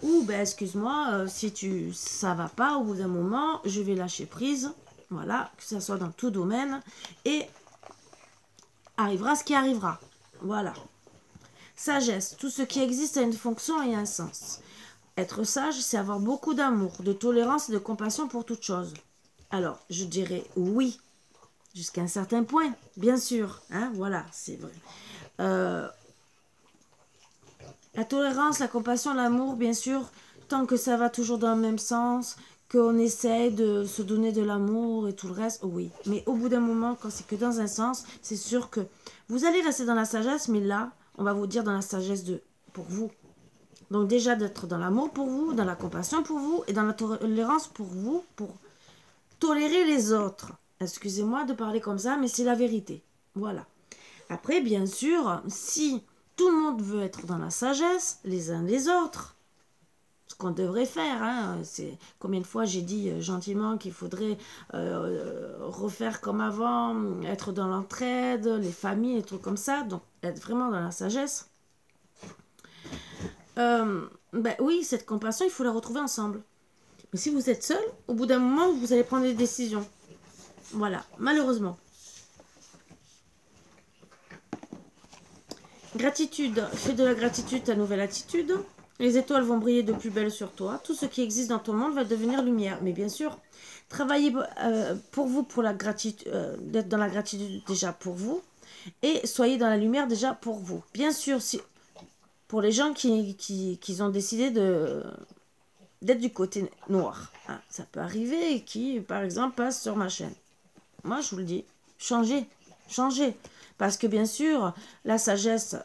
Ou, ben, excuse-moi, si ça va pas, au bout d'un moment, je vais lâcher prise. Voilà, que ça soit dans tout domaine. Et arrivera ce qui arrivera. Voilà. Sagesse. Tout ce qui existe a une fonction et un sens. Être sage, c'est avoir beaucoup d'amour, de tolérance et de compassion pour toute chose. Alors, je dirais oui, jusqu'à un certain point, bien sûr. Hein, voilà, c'est vrai. La tolérance, la compassion, l'amour, bien sûr, tant que ça va toujours dans le même sens, qu'on essaie de se donner de l'amour et tout le reste, oui. Mais au bout d'un moment, quand c'est que dans un sens, c'est sûr que vous allez rester dans la sagesse, mais là, on va vous dire dans la sagesse pour vous. Donc déjà d'être dans l'amour pour vous, dans la compassion pour vous et dans la tolérance pour vous, pour tolérer les autres. Excusez-moi de parler comme ça, mais c'est la vérité. Voilà. Après, bien sûr, si tout le monde veut être dans la sagesse, les uns les autres, ce qu'on devrait faire, hein, c'est combien de fois j'ai dit gentiment qu'il faudrait refaire comme avant, être dans l'entraide, les familles, les trucs comme ça, donc être vraiment dans la sagesse. Ben oui, cette compassion, il faut la retrouver ensemble. Mais si vous êtes seul, au bout d'un moment, vous allez prendre des décisions. Voilà, malheureusement. Gratitude. Fais de la gratitude ta nouvelle attitude. Les étoiles vont briller de plus belle sur toi. Tout ce qui existe dans ton monde va devenir lumière. Mais bien sûr, travaillez pour vous, pour la gratitude, d'être dans la gratitude déjà pour vous. Et soyez dans la lumière déjà pour vous. Bien sûr, si, pour les gens qui ont décidé d'être du côté noir. Hein, ça peut arriver et qui, par exemple, passent sur ma chaîne. Moi, je vous le dis, changez, changez. Parce que bien sûr, la sagesse,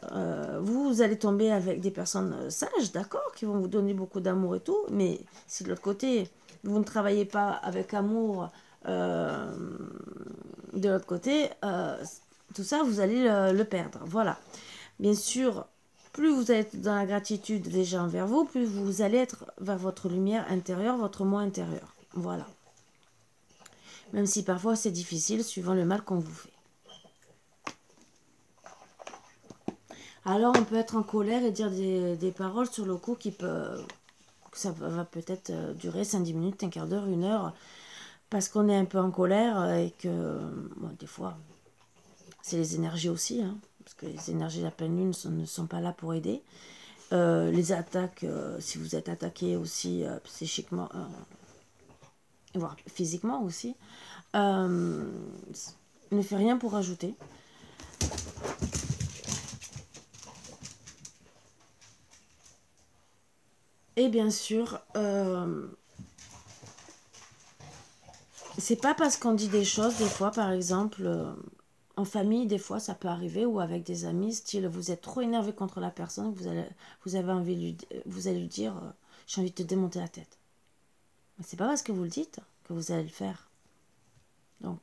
vous allez tomber avec des personnes sages, d'accord, qui vont vous donner beaucoup d'amour et tout, mais si de l'autre côté, vous ne travaillez pas avec amour de l'autre côté, tout ça, vous allez le perdre. Voilà. Bien sûr, plus vous êtes dans la gratitude déjà envers vous, plus vous allez être vers votre lumière intérieure, votre moi intérieur. Voilà. Même si parfois c'est difficile, suivant le mal qu'on vous fait. Alors on peut être en colère et dire des paroles sur le coup qui peuvent... Ça va peut-être durer 5-10 minutes, un quart d'heure, 1 heure, parce qu'on est un peu en colère et que, bon, des fois, c'est les énergies aussi, hein, parce que les énergies de la pleine lune ne sont pas là pour aider. Les attaques, si vous êtes attaqué aussi psychiquement, voire physiquement aussi, ne fait rien pour ajouter. Et bien sûr, c'est pas parce qu'on dit des choses, des fois, par exemple, en famille, des fois, ça peut arriver, ou avec des amis, style, vous êtes trop énervé contre la personne, vous avez envie de vous allez lui dire, j'ai envie de te démonter la tête. Mais c'est pas parce que vous le dites que vous allez le faire. Donc,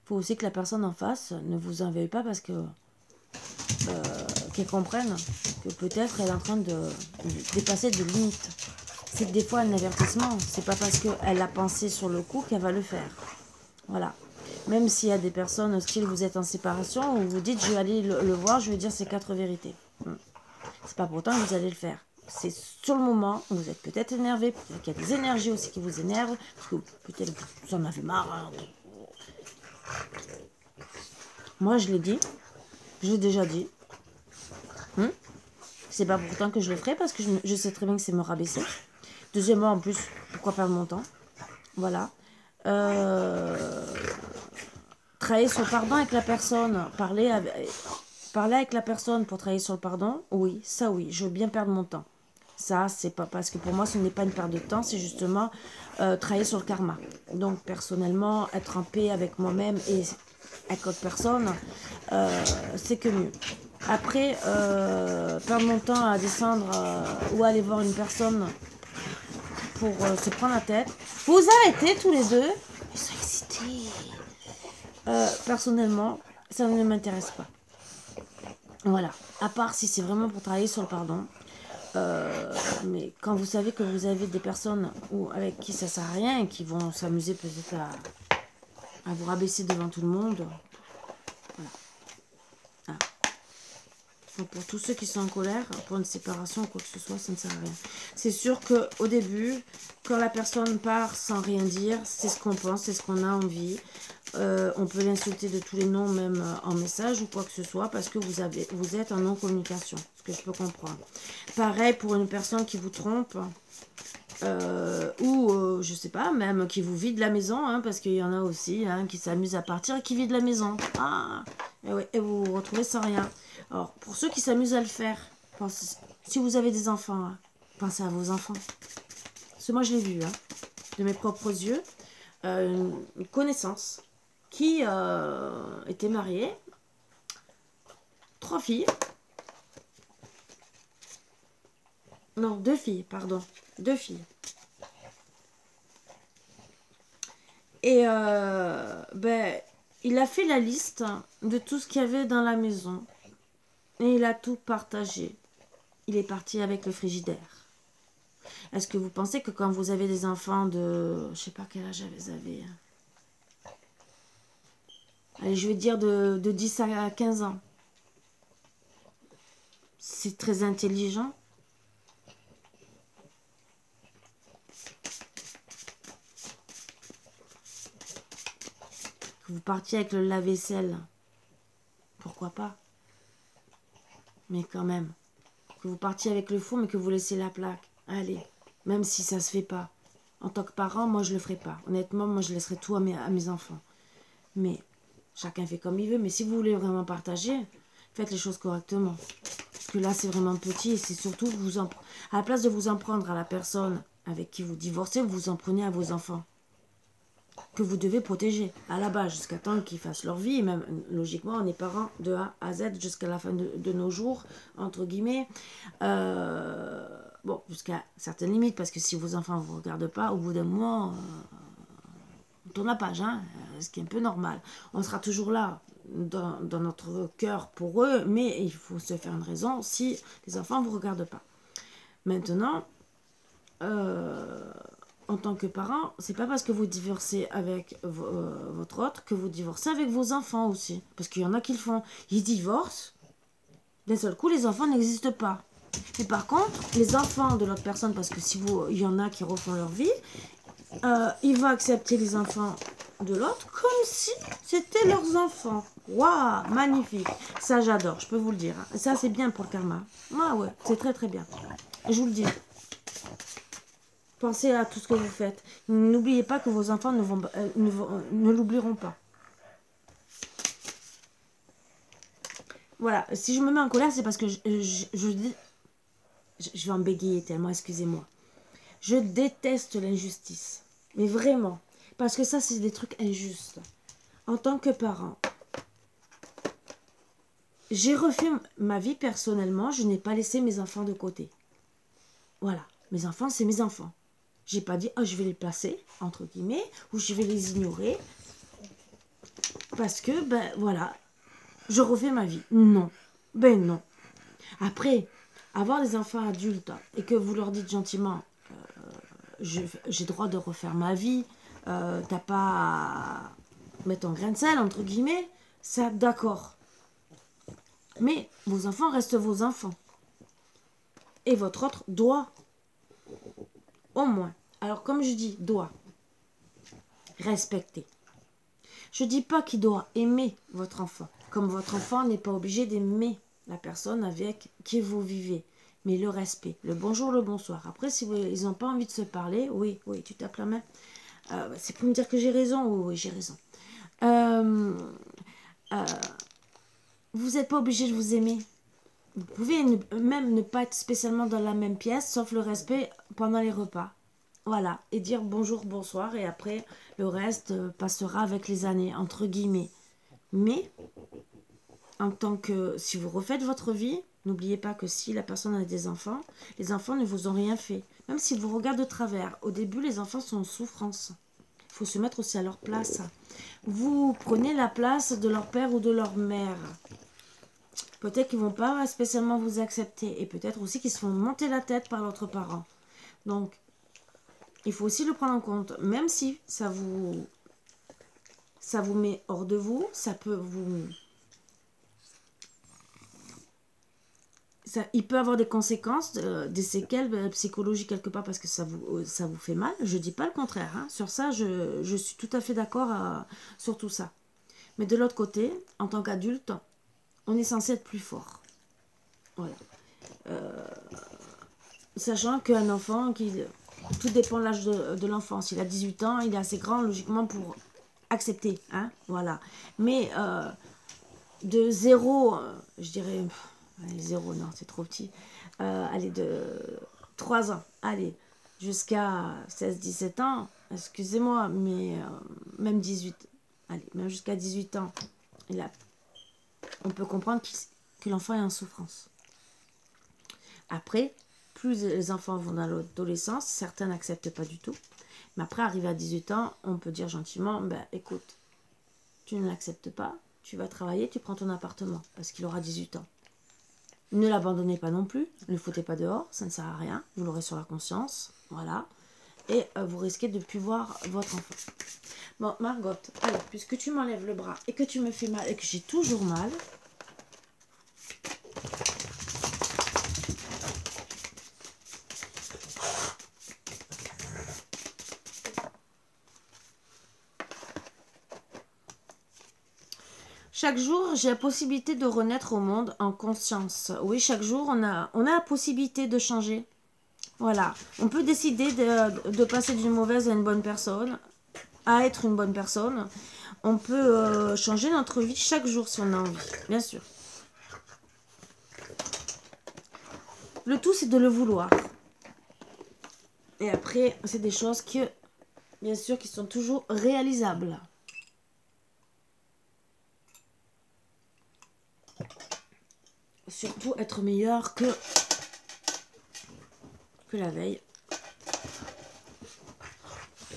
il faut aussi que la personne en face ne vous en veuille pas parce que qu'elle comprenne que peut-être elle est en train de dépasser de limites. C'est que des fois un avertissement, c'est pas parce qu'elle a pensé sur le coup qu'elle va le faire. Voilà. Même s'il y a des personnes, style vous êtes en séparation, ou vous dites je vais aller le voir, je vais dire ces 4 vérités. C'est pas pour autant que vous allez le faire. C'est sur le moment, vous êtes peut-être énervé, peut-être qu'il y a des énergies aussi qui vous énervent, parce que peut-être vous en avez marre. Hein. Moi je l'ai dit, je l'ai déjà dit. C'est pas pour autant que je le ferai, parce que je sais très bien que c'est me rabaisser. Deuxièmement, en plus, pourquoi perdre mon temps? Voilà. Travailler sur le pardon avec la personne, parler avec la personne pour travailler sur le pardon, oui, ça oui, je veux bien perdre mon temps. Ça, c'est pas parce que pour moi, ce n'est pas une perte de temps, c'est justement travailler sur le karma. Donc, personnellement, être en paix avec moi-même et avec l'autre personne, c'est que mieux. Après, perdre mon temps à descendre ou aller voir une personne pour se prendre la tête. Vous arrêtez tous les deux. Ils sont excités. Personnellement, ça ne m'intéresse pas. Voilà. À part si c'est vraiment pour travailler sur le pardon. Mais quand vous savez que vous avez des personnes avec qui ça sert à rien et qui vont s'amuser peut-être à vous rabaisser devant tout le monde. Voilà. Ah. Donc pour tous ceux qui sont en colère, pour une séparation ou quoi que ce soit, ça ne sert à rien. C'est sûr qu'au début, quand la personne part sans rien dire, c'est ce qu'on pense, c'est ce qu'on a envie. On peut l'insulter de tous les noms, même en message ou quoi que ce soit, parce que vous êtes en non-communication, ce que je peux comprendre. Pareil pour une personne qui vous trompe, ou je sais pas, même qui vous vide la maison, hein, parce qu'il y en a aussi qui s'amusent à partir et qui vident la maison. Ah, et vous vous retrouvez sans rien. Alors, pour ceux qui s'amusent à le faire, si vous avez des enfants, pensez à vos enfants. Parce que moi, je l'ai vu, de mes propres yeux, une connaissance qui était mariée, 3 filles. Non, 2 filles, pardon. 2 filles. Et il a fait la liste de tout ce qu'il y avait dans la maison. Et il a tout partagé. Il est parti avec le frigidaire. Est-ce que vous pensez que quand vous avez des enfants de... Je sais pas quel âge vous avez. Allez, je vais dire de 10 à 15 ans. C'est très intelligent. Que vous partiez avec le lave-vaisselle. Pourquoi pas? Mais quand même. Que vous partiez avec le four, mais que vous laissez la plaque. Allez. Même si ça se fait pas. En tant que parent, moi, je le ferai pas. Honnêtement, moi, je laisserai tout à mes enfants. Mais chacun fait comme il veut. Mais si vous voulez vraiment partager, faites les choses correctement. Parce que là, c'est vraiment petit. Et c'est surtout, à la place de vous en prendre à la personne avec qui vous divorcez, vous en prenez à vos enfants. Que vous devez protéger à la base jusqu'à temps qu'ils fassent leur vie. Et même, logiquement, on est parents de A à Z jusqu'à la fin de nos jours, entre guillemets. Bon, jusqu'à certaines limites, parce que si vos enfants ne vous regardent pas, au bout d'un moment, on tourne la page, ce qui est un peu normal. On sera toujours là, dans notre cœur pour eux, mais il faut se faire une raison si les enfants ne vous regardent pas. Maintenant, en tant que parent, c'est pas parce que vous divorcez avec votre autre que vous divorcez avec vos enfants aussi. Parce qu'il y en a qui le font. Ils divorcent, d'un seul coup, les enfants n'existent pas. Mais par contre, les enfants de l'autre personne, parce que il y en a qui refont leur vie, ils vont accepter les enfants de l'autre comme si c'était leurs enfants. Waouh, magnifique. Ça, j'adore, je peux vous le dire. Ça, c'est bien pour le karma. Ah ouais, c'est très très bien. Je vous le dis. Pensez à tout ce que vous faites. N'oubliez pas que vos enfants ne l'oublieront pas. Voilà, si je me mets en colère, c'est parce que je vais en bégayer tellement, excusez-moi. Je déteste l'injustice. Mais vraiment. Parce que ça, c'est des trucs injustes. En tant que parent, j'ai refait ma vie personnellement. Je n'ai pas laissé mes enfants de côté. Voilà. Mes enfants, c'est mes enfants. J'ai pas dit, oh, je vais les placer, entre guillemets, ou je vais les ignorer. Parce que, ben voilà, je refais ma vie. Non. Ben non. Après, avoir des enfants adultes et que vous leur dites gentiment, j'ai droit de refaire ma vie, t'as pas à mettre ton grain de sel, entre guillemets, ça, d'accord. Mais vos enfants restent vos enfants. Et votre autre doit, au moins. Alors, comme je dis, doit respecter. Je dis pas qu'il doit aimer votre enfant. Comme votre enfant n'est pas obligé d'aimer la personne avec qui vous vivez. Mais le respect, le bonjour, le bonsoir. Après, si ils n'ont pas envie de se parler, oui, tu tapes la main. C'est pour me dire que j'ai raison. Oui, j'ai raison. Vous n'êtes pas obligé de vous aimer. Vous pouvez même ne pas être spécialement dans la même pièce, sauf le respect pendant les repas. Voilà, et dire bonjour, bonsoir, et après, le reste passera avec les années, entre guillemets. Mais, en tant que, si vous refaites votre vie, n'oubliez pas que si la personne a des enfants, les enfants ne vous ont rien fait. Même s'ils vous regardent de travers, au début, les enfants sont en souffrance. Il faut se mettre aussi à leur place. Vous prenez la place de leur père ou de leur mère. Peut-être qu'ils ne vont pas spécialement vous accepter, et peut-être aussi qu'ils se font monter la tête par l'autre parent. Donc, il faut aussi le prendre en compte, même si ça vous met hors de vous, ça peut vous... il peut avoir des conséquences, des séquelles psychologiques quelque part parce que ça vous fait mal. Je ne dis pas le contraire. Hein. Sur ça, je suis tout à fait d'accord sur tout ça. Mais de l'autre côté, en tant qu'adulte, on est censé être plus fort. Voilà. Sachant qu'un enfant tout dépend de l'âge de l'enfant. S'il a 18 ans, il est assez grand, logiquement, pour accepter. Hein, voilà. Mais de 0, je dirais... Allez, 0, non, c'est trop petit. Allez, de 3 ans, allez, jusqu'à 16-17 ans, excusez-moi, mais même 18, allez, même jusqu'à 18 ans, on peut comprendre que l'enfant est en souffrance. Après, plus les enfants vont dans l'adolescence, certains n'acceptent pas du tout. Mais après, arrivé à 18 ans, on peut dire gentiment, ben écoute, tu ne l'acceptes pas, tu vas travailler, tu prends ton appartement, parce qu'il aura 18 ans. Ne l'abandonnez pas non plus, ne le foutez pas dehors, ça ne sert à rien, vous l'aurez sur la conscience, voilà. Et vous risquez de ne plus voir votre enfant. Bon, Margot, alors, puisque tu m'enlèves le bras et que tu me fais mal et que j'ai toujours mal, chaque jour, j'ai la possibilité de renaître au monde en conscience. Oui, chaque jour, on a la possibilité de changer. Voilà. On peut décider de passer d'une mauvaise à une bonne personne, à être une bonne personne. On peut changer notre vie chaque jour si on a envie, bien sûr. Le tout, c'est de le vouloir. Et après, c'est des choses que, bien sûr, qui sont toujours réalisables. Surtout être meilleur que la veille.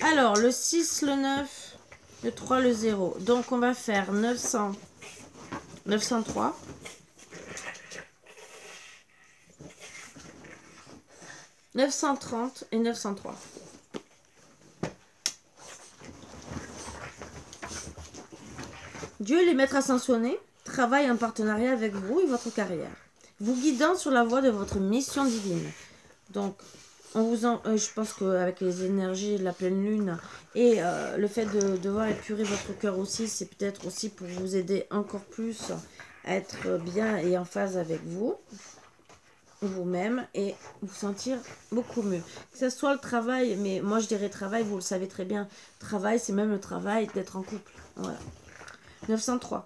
Alors, le 6, le 9, le 3, le 0. Donc, on va faire 903. 930 et 903. Dieu, les maîtres ascensionnés, travaille en partenariat avec vous et votre carrière, vous guidant sur la voie de votre mission divine. Donc, je pense qu'avec les énergies de la pleine lune et le fait de devoir épurer votre cœur aussi, c'est peut-être aussi pour vous aider encore plus à être bien et en phase avec vous. vous-même et vous sentir beaucoup mieux. Que ce soit le travail, mais moi je dirais travail, vous le savez très bien. Travail, c'est même le travail d'être en couple. Voilà. 903.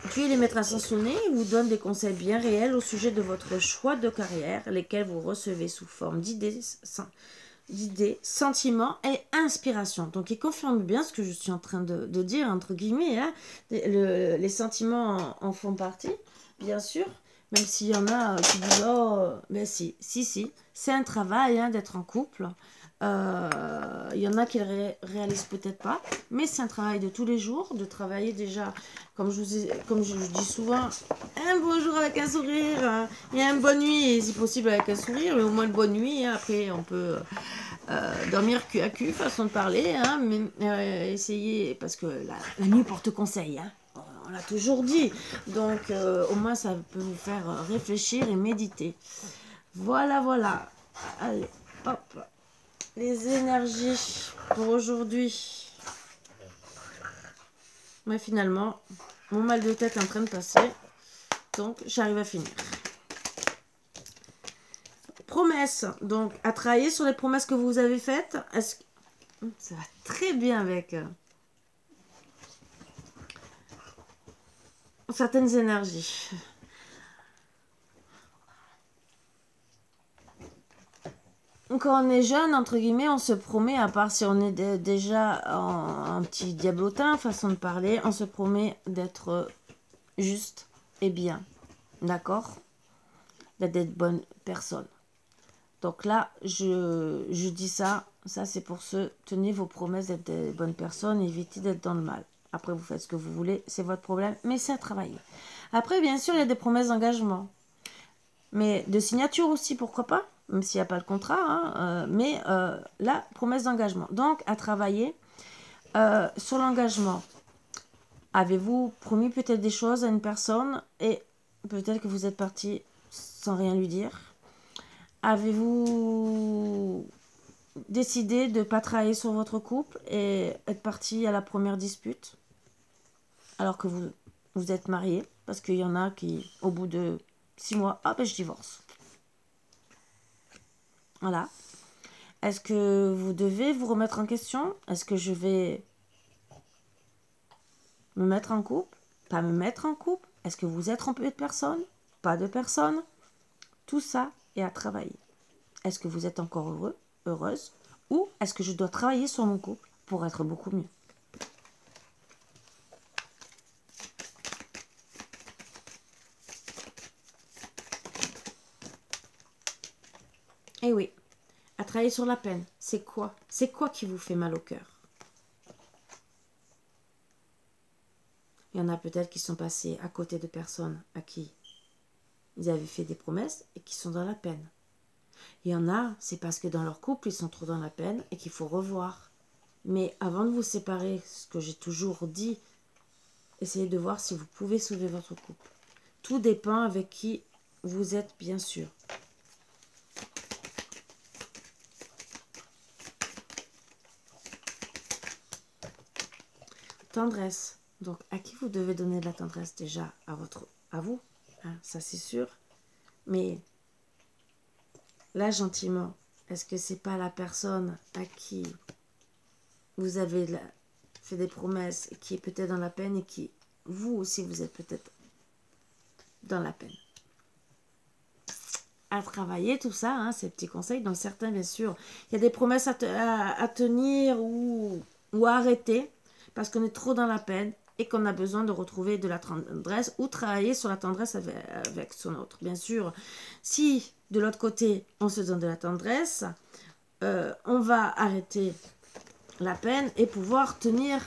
Puis les maîtres ascensionnés vous donnent des conseils bien réels au sujet de votre choix de carrière, lesquels vous recevez sous forme d'idées, sentiments et inspiration. Donc ils confirment bien ce que je suis en train de dire, entre guillemets. Hein. Les sentiments en font partie, bien sûr. Même s'il y en a qui disent, oh, mais si, c'est un travail hein, d'être en couple. Il y en a qui ne le réalisent peut-être pas, mais c'est un travail de tous les jours, de travailler déjà, comme je dis souvent, un bonjour avec un sourire, hein, et une bonne nuit, et si possible avec un sourire, mais au moins une bonne nuit, hein, après on peut dormir cul à cul, façon de parler, hein, mais essayer, parce que la nuit porte conseil, hein. On l'a toujours dit, donc au moins ça peut vous faire réfléchir et méditer. Voilà, voilà. Allez, hop. Les énergies pour aujourd'hui. Mais finalement, mon mal de tête est en train de passer, donc j'arrive à finir. Promesses, donc à travailler sur les promesses que vous avez faites. Est-ce que ça va très bien avec certaines énergies. Quand on est jeune, entre guillemets, on se promet, à part si on est déjà en petit diablotin, façon de parler, on se promet d'être juste et bien. D'accord? D'être bonne personne. Donc là, je dis ça c'est pour tenir vos promesses d'être des bonnes personnes, éviter d'être dans le mal. Après, vous faites ce que vous voulez, c'est votre problème, mais c'est à travailler. Après, bien sûr, il y a des promesses d'engagement. Mais de signature aussi, pourquoi pas, même s'il n'y a pas le contrat, hein, mais la promesse d'engagement. Donc, à travailler sur l'engagement. Avez-vous promis peut-être des choses à une personne et peut-être que vous êtes parti sans rien lui dire? Avez-vous décidé de ne pas travailler sur votre couple et être parti à la première dispute alors que vous êtes marié? Parce qu'il y en a qui, au bout de 6 mois, ah ben je divorce. Voilà. Est-ce que vous devez vous remettre en question? Est-ce que je vais me mettre en couple? Pas me mettre en couple? Est-ce que vous êtes trompé de personne? Pas de personne? Tout ça est à travailler. Est-ce que vous êtes encore heureux, heureuse? Ou est-ce que je dois travailler sur mon couple pour être beaucoup mieux? Eh oui, à travailler sur la peine, c'est quoi? C'est quoi qui vous fait mal au cœur? Il y en a peut-être qui sont passés à côté de personnes à qui ils avaient fait des promesses et qui sont dans la peine. Il y en a, c'est parce que dans leur couple, ils sont trop dans la peine et qu'il faut revoir. Mais avant de vous séparer, ce que j'ai toujours dit, essayez de voir si vous pouvez sauver votre couple. Tout dépend avec qui vous êtes, bien sûr. Tendresse. Donc, à qui vous devez donner de la tendresse déjà? À vous, hein, ça c'est sûr. Mais là, gentiment, est-ce que c'est pas la personne à qui vous avez fait des promesses, qui est peut-être dans la peine et qui, vous aussi, vous êtes peut-être dans la peine? À travailler tout ça, hein, ces petits conseils. Dans certains, bien sûr, il y a des promesses à tenir ou à arrêter parce qu'on est trop dans la peine et qu'on a besoin de retrouver de la tendresse ou travailler sur la tendresse avec son autre. Bien sûr, si de l'autre côté, on se donne de la tendresse, on va arrêter la peine et pouvoir tenir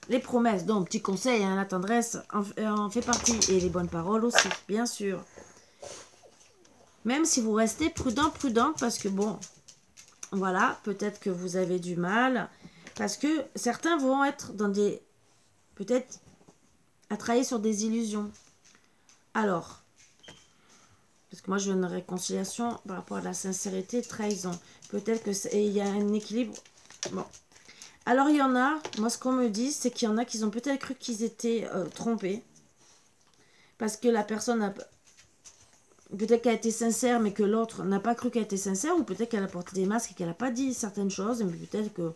les promesses. Donc, petit conseil, hein, la tendresse en fait partie et les bonnes paroles aussi, bien sûr. Même si vous restez prudent, parce que bon, voilà, peut-être que vous avez du mal, parce que certains vont être dans des, peut-être, à travailler sur des illusions. Alors, parce que moi je veux une réconciliation par rapport à la sincérité et trahison. Peut-être qu'il y a un équilibre. Bon. Alors il y en a, moi ce qu'on me dit, c'est qu'il y en a qui ont peut-être cru qu'ils étaient trompés. Parce que la personne a peut-être qu'elle a été sincère, mais que l'autre n'a pas cru qu'elle était sincère, ou peut-être qu'elle a porté des masques et qu'elle n'a pas dit certaines choses, mais peut-être que...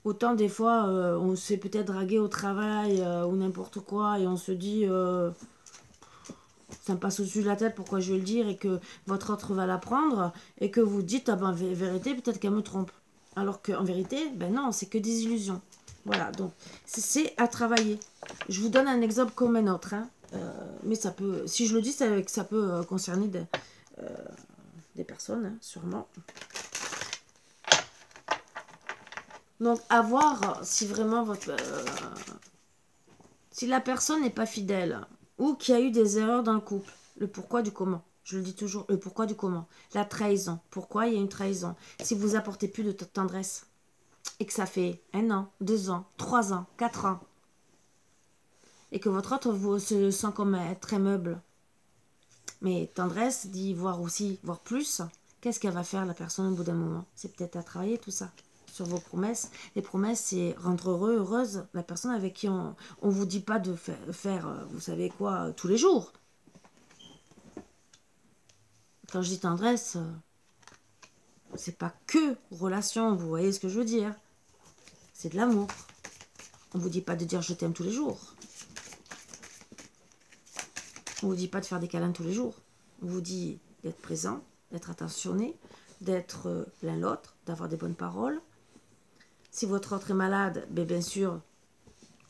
autant des fois, on se fait peut-être draguer au travail ou n'importe quoi, et on se dit... ça me passe au-dessus de la tête, pourquoi je vais le dire, et que votre autre va l'apprendre, et que vous dites, ah ben, en vérité, peut-être qu'elle me trompe. Alors qu'en vérité, ben non, c'est que des illusions. Voilà, donc, c'est à travailler. Je vous donne un exemple comme un autre, hein. Mais ça peut, si je le dis, c'est que ça peut concerner des personnes, hein, sûrement. Donc, à voir si vraiment votre... si la personne n'est pas fidèle, ou qu'il y a eu des erreurs dans le couple, le pourquoi du comment. Je le dis toujours, le pourquoi du comment. La trahison. Pourquoi il y a une trahison? Si vous apportez plus de tendresse, et que ça fait 1 an, 2 ans, 3 ans, 4 ans, et que votre autre vous se sent comme très meuble, mais tendresse dit voir aussi, voir plus, qu'est-ce qu'elle va faire la personne au bout d'un moment? C'est peut-être à travailler tout ça, sur vos promesses. Les promesses, c'est rendre heureux, heureuse la personne avec qui on vous dit pas de faire vous savez quoi, tous les jours. Quand je dis tendresse, c'est pas que relation, vous voyez ce que je veux dire. C'est de l'amour. On vous dit pas de dire je t'aime tous les jours. On vous dit pas de faire des câlins tous les jours. On vous dit d'être présent, d'être attentionné, d'être l'un l'autre, d'avoir des bonnes paroles. Si votre autre est malade, bien sûr,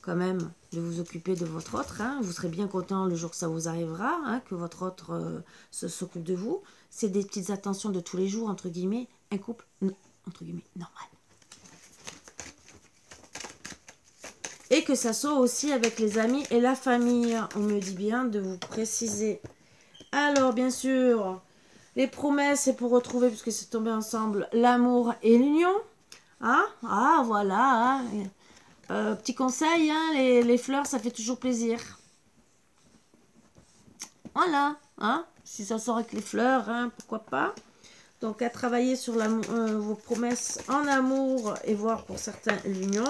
quand même, de vous occuper de votre autre. Hein. Vous serez bien content le jour que ça vous arrivera, hein, que votre autre s'occupe de vous. C'est des petites attentions de tous les jours, entre guillemets, un couple, entre guillemets, normal. Et que ça soit aussi avec les amis et la famille. On me dit bien de vous préciser. Alors, bien sûr, les promesses, c'est pour retrouver, puisque c'est tombé ensemble, l'amour et l'union. Hein? Ah, voilà. Hein. Petit conseil, hein, les fleurs, ça fait toujours plaisir. Voilà. Hein? Si ça sort avec les fleurs, hein, pourquoi pas. Donc, à travailler sur vos promesses en amour et voir pour certains l'union,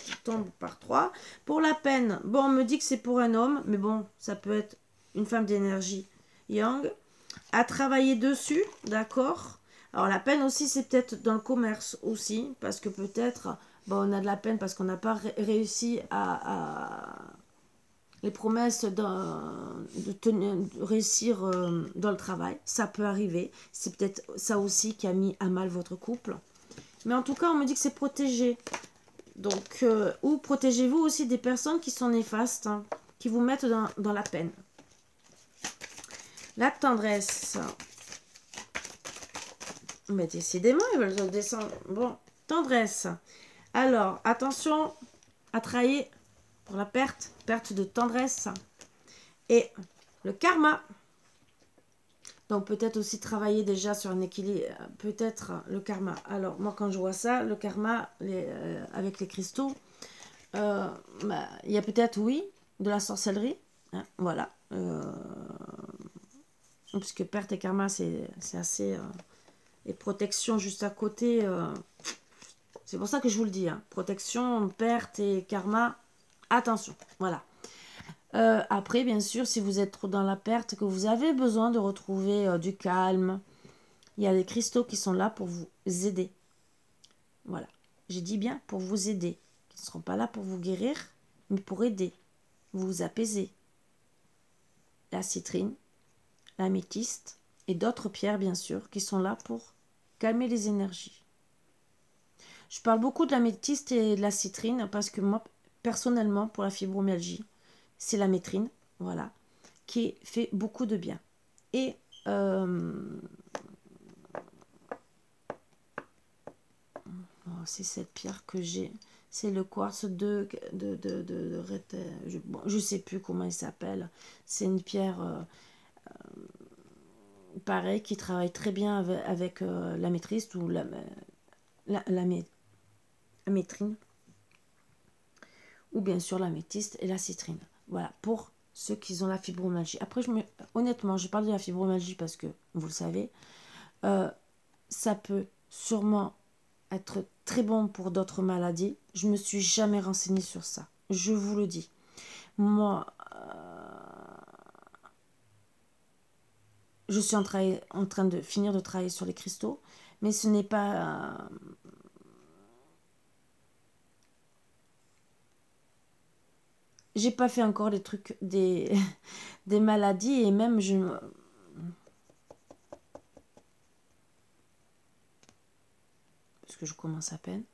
qui tombe par 3. Pour la peine, bon, on me dit que c'est pour un homme, mais bon, ça peut être une femme d'énergie yang. À travailler dessus, d'accord. Alors, la peine aussi, c'est peut-être dans le commerce aussi, parce que peut-être, bon, on a de la peine parce qu'on n'a pas réussi à les promesses de réussir dans le travail, ça peut arriver. C'est peut-être ça aussi qui a mis à mal votre couple. Mais en tout cas, on me dit que c'est protégé. Donc, ou protégez-vous aussi des personnes qui sont néfastes, hein, qui vous mettent dans la peine. La tendresse. Mais décidément, ils veulent descendre. Bon, tendresse. Alors, attention à travailler pour la perte de tendresse et le karma. Donc peut-être aussi travailler déjà sur un équilibre, peut-être le karma. Alors moi quand je vois ça, le karma avec les cristaux, il y a peut-être oui de la sorcellerie, hein, voilà. Puisque perte et karma c'est assez et protection juste à côté. C'est pour ça que je vous le dis, hein, protection, perte et karma. Attention, voilà. Après, bien sûr, si vous êtes trop dans la perte, que vous avez besoin de retrouver du calme, il y a des cristaux qui sont là pour vous aider. Voilà. J'ai dit bien pour vous aider. Ils ne seront pas là pour vous guérir, mais pour aider, vous apaiser. La citrine, l'améthyste et d'autres pierres, bien sûr, qui sont là pour calmer les énergies. Je parle beaucoup de l'améthyste et de la citrine parce que moi, personnellement, pour la fibromyalgie, c'est la métrine, voilà, qui fait beaucoup de bien. Et c'est cette pierre que j'ai, c'est le quartz de je sais plus comment il s'appelle. C'est une pierre pareil qui travaille très bien avec la maîtrise ou la métrine, ou bien sûr l'améthyste et la citrine. Voilà, pour ceux qui ont la fibromyalgie. Après, honnêtement, je parle de la fibromyalgie parce que, vous le savez, ça peut sûrement être très bon pour d'autres maladies. Je me suis jamais renseignée sur ça. Je vous le dis. Moi, je suis en train de finir de travailler sur les cristaux, mais ce n'est pas... j'ai pas fait encore des trucs, des maladies, et même parce que je commence à peine.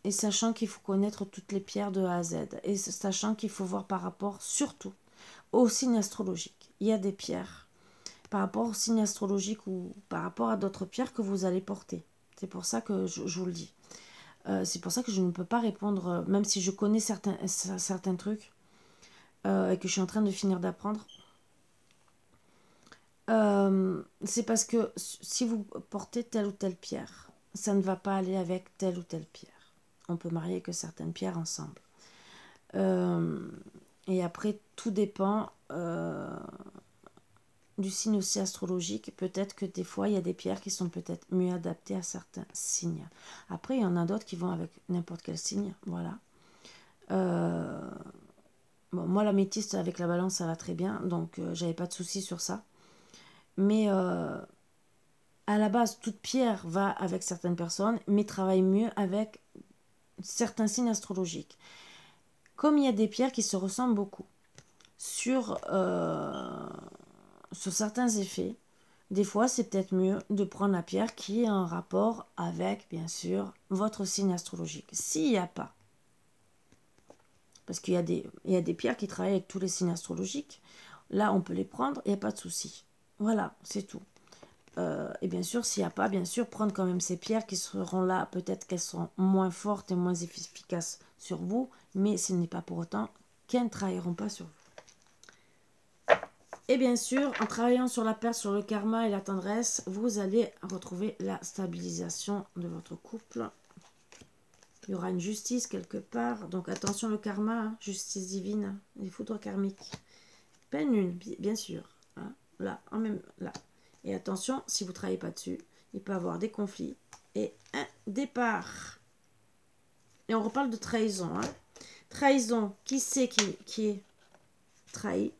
Et sachant qu'il faut connaître toutes les pierres de A à Z. Et sachant qu'il faut voir par rapport, surtout, au signe astrologique. Il y a des pierres par rapport au signe astrologique ou par rapport à d'autres pierres que vous allez porter. C'est pour ça que je vous le dis. C'est pour ça que je ne peux pas répondre, même si je connais certains trucs et que je suis en train de finir d'apprendre. C'est parce que si vous portez telle ou telle pierre, ça ne va pas aller avec telle ou telle pierre. On peut marier que certaines pierres ensemble. Et après, tout dépend du signe aussi astrologique. Peut-être que des fois, il y a des pierres qui sont peut-être mieux adaptées à certains signes. Après, il y en a d'autres qui vont avec n'importe quel signe. Voilà. Bon, moi, l'améthyste avec la balance, ça va très bien. Donc, j'avais pas de soucis sur ça. Mais à la base, toute pierre va avec certaines personnes, mais travaille mieux avec certains signes astrologiques. Comme il y a des pierres qui se ressemblent beaucoup sur certains effets, des fois c'est peut-être mieux de prendre la pierre qui est en rapport avec, bien sûr, votre signe astrologique. S'il n'y a pas, parce qu'il y a des pierres qui travaillent avec tous les signes astrologiques, là on peut les prendre, il n'y a pas de souci. Voilà, c'est tout. Et bien sûr, s'il n'y a pas, bien sûr, prendre quand même ces pierres qui seront là. Peut-être qu'elles seront moins fortes et moins efficaces sur vous, mais ce n'est pas pour autant qu'elles ne travailleront pas sur vous. Et bien sûr, en travaillant sur la perte, sur le karma et la tendresse, vous allez retrouver la stabilisation de votre couple. Il y aura une justice quelque part. Donc attention, le karma, hein, justice divine, les foudres karmiques. Pleine lune, bien sûr. Hein, là, en même là. Et attention, si vous ne travaillez pas dessus, il peut y avoir des conflits et un départ. Et on reparle de trahison. Hein. Trahison, qui c'est qui est trahi?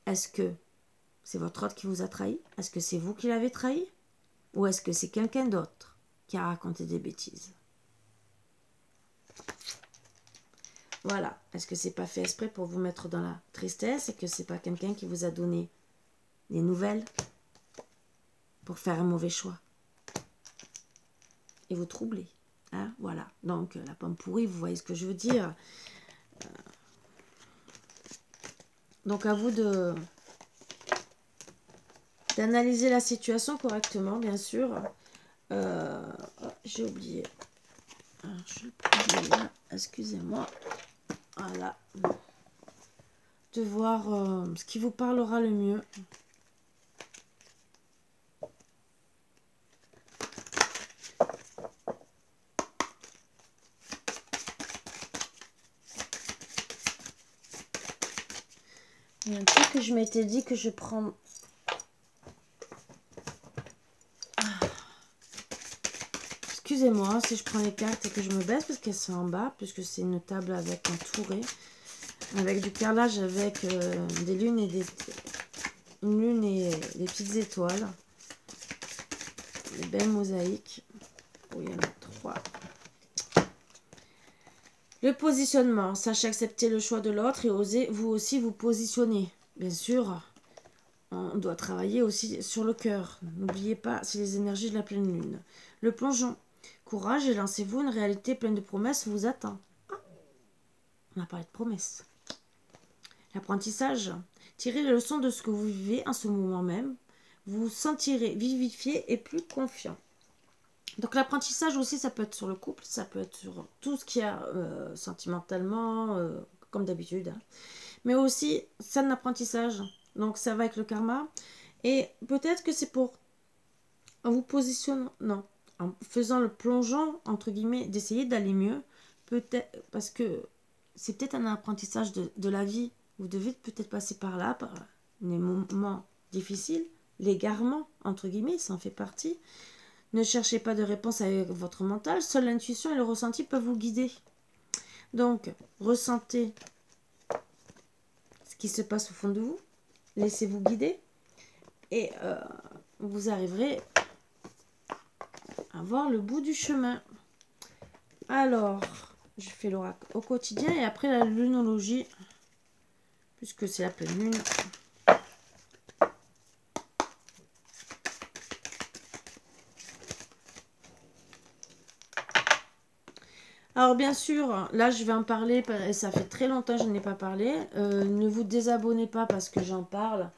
Est-ce que c'est votre autre qui vous a trahi? Est-ce que c'est vous qui l'avez trahi? Ou est-ce que c'est quelqu'un d'autre qui a raconté des bêtises? Voilà. Est-ce que c'est pas fait exprès pour vous mettre dans la tristesse et que c'est pas quelqu'un qui vous a donné des nouvelles pour faire un mauvais choix et vous troubler, hein, voilà. Donc la pomme pourrie, vous voyez ce que je veux dire. Donc à vous d'analyser la situation correctement, bien sûr. J'ai oublié. Alors, je le prends là, excusez-moi. Voilà. De voir ce qui vous parlera le mieux. Il y a un truc que je m'étais dit que je prends. Excusez-moi si je prends les cartes et que je me baisse parce qu'elles sont en bas, puisque c'est une table avec un touré, avec du carrelage, avec des lunes et une lune et des petites étoiles. Des belles mosaïques. Oh, il y en a 3. Le positionnement. Sachez accepter le choix de l'autre et osez vous aussi vous positionner. Bien sûr, on doit travailler aussi sur le cœur. N'oubliez pas, c'est les énergies de la pleine lune. Le plongeon. Courage et lancez-vous, une réalité pleine de promesses vous attend. Ah, on a parlé de promesses. L'apprentissage. Tirez les leçons de ce que vous vivez en ce moment même. Vous vous sentirez vivifié et plus confiant. Donc l'apprentissage aussi, ça peut être sur le couple, ça peut être sur tout ce qu'il y a sentimentalement, comme d'habitude. Hein. Mais aussi, c'est un apprentissage. Donc ça va avec le karma. Et peut-être que c'est pour, en vous positionnant, non, en faisant le plongeon, entre guillemets, d'essayer d'aller mieux. Peut-être, parce que c'est peut-être un apprentissage de la vie. Vous devez peut-être passer par là, par des moments difficiles, l'égarement, entre guillemets, ça en fait partie. Ne cherchez pas de réponse avec votre mental, seule l'intuition et le ressenti peuvent vous guider. Donc, ressentez qui se passe au fond de vous. Laissez-vous guider. Et vous arriverez à voir le bout du chemin. Alors, je fais l'oracle au quotidien et après la lunologie, puisque c'est la pleine lune. Alors bien sûr, là je vais en parler, et ça fait très longtemps que je n'ai pas parlé. Ne vous désabonnez pas parce que j'en parle.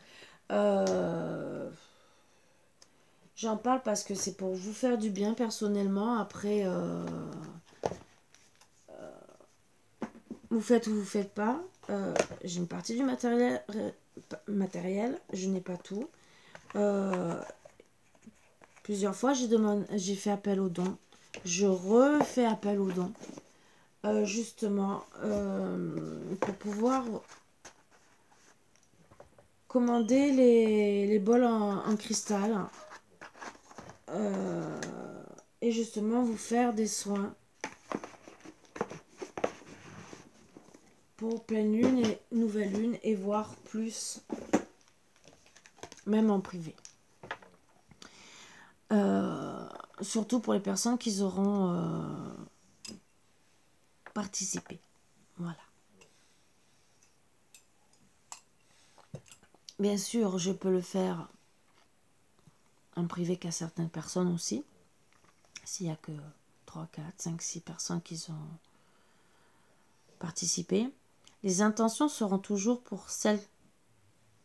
J'en parle parce que c'est pour vous faire du bien personnellement. Après, vous faites ou vous faites pas. J'ai une partie du matériel, je n'ai pas tout. Plusieurs fois, j'ai fait appel aux dons. Je refais appel aux dons. Justement, pour pouvoir commander les bols en cristal. Et justement, vous faire des soins pour pleine lune et nouvelle lune et voir plus, même en privé. Surtout pour les personnes qui auront participé. Voilà. Bien sûr, je peux le faire en privé qu'à certaines personnes aussi. S'il n'y a que 3, 4, 5, 6 personnes qui ont participé. Les intentions seront toujours pour celles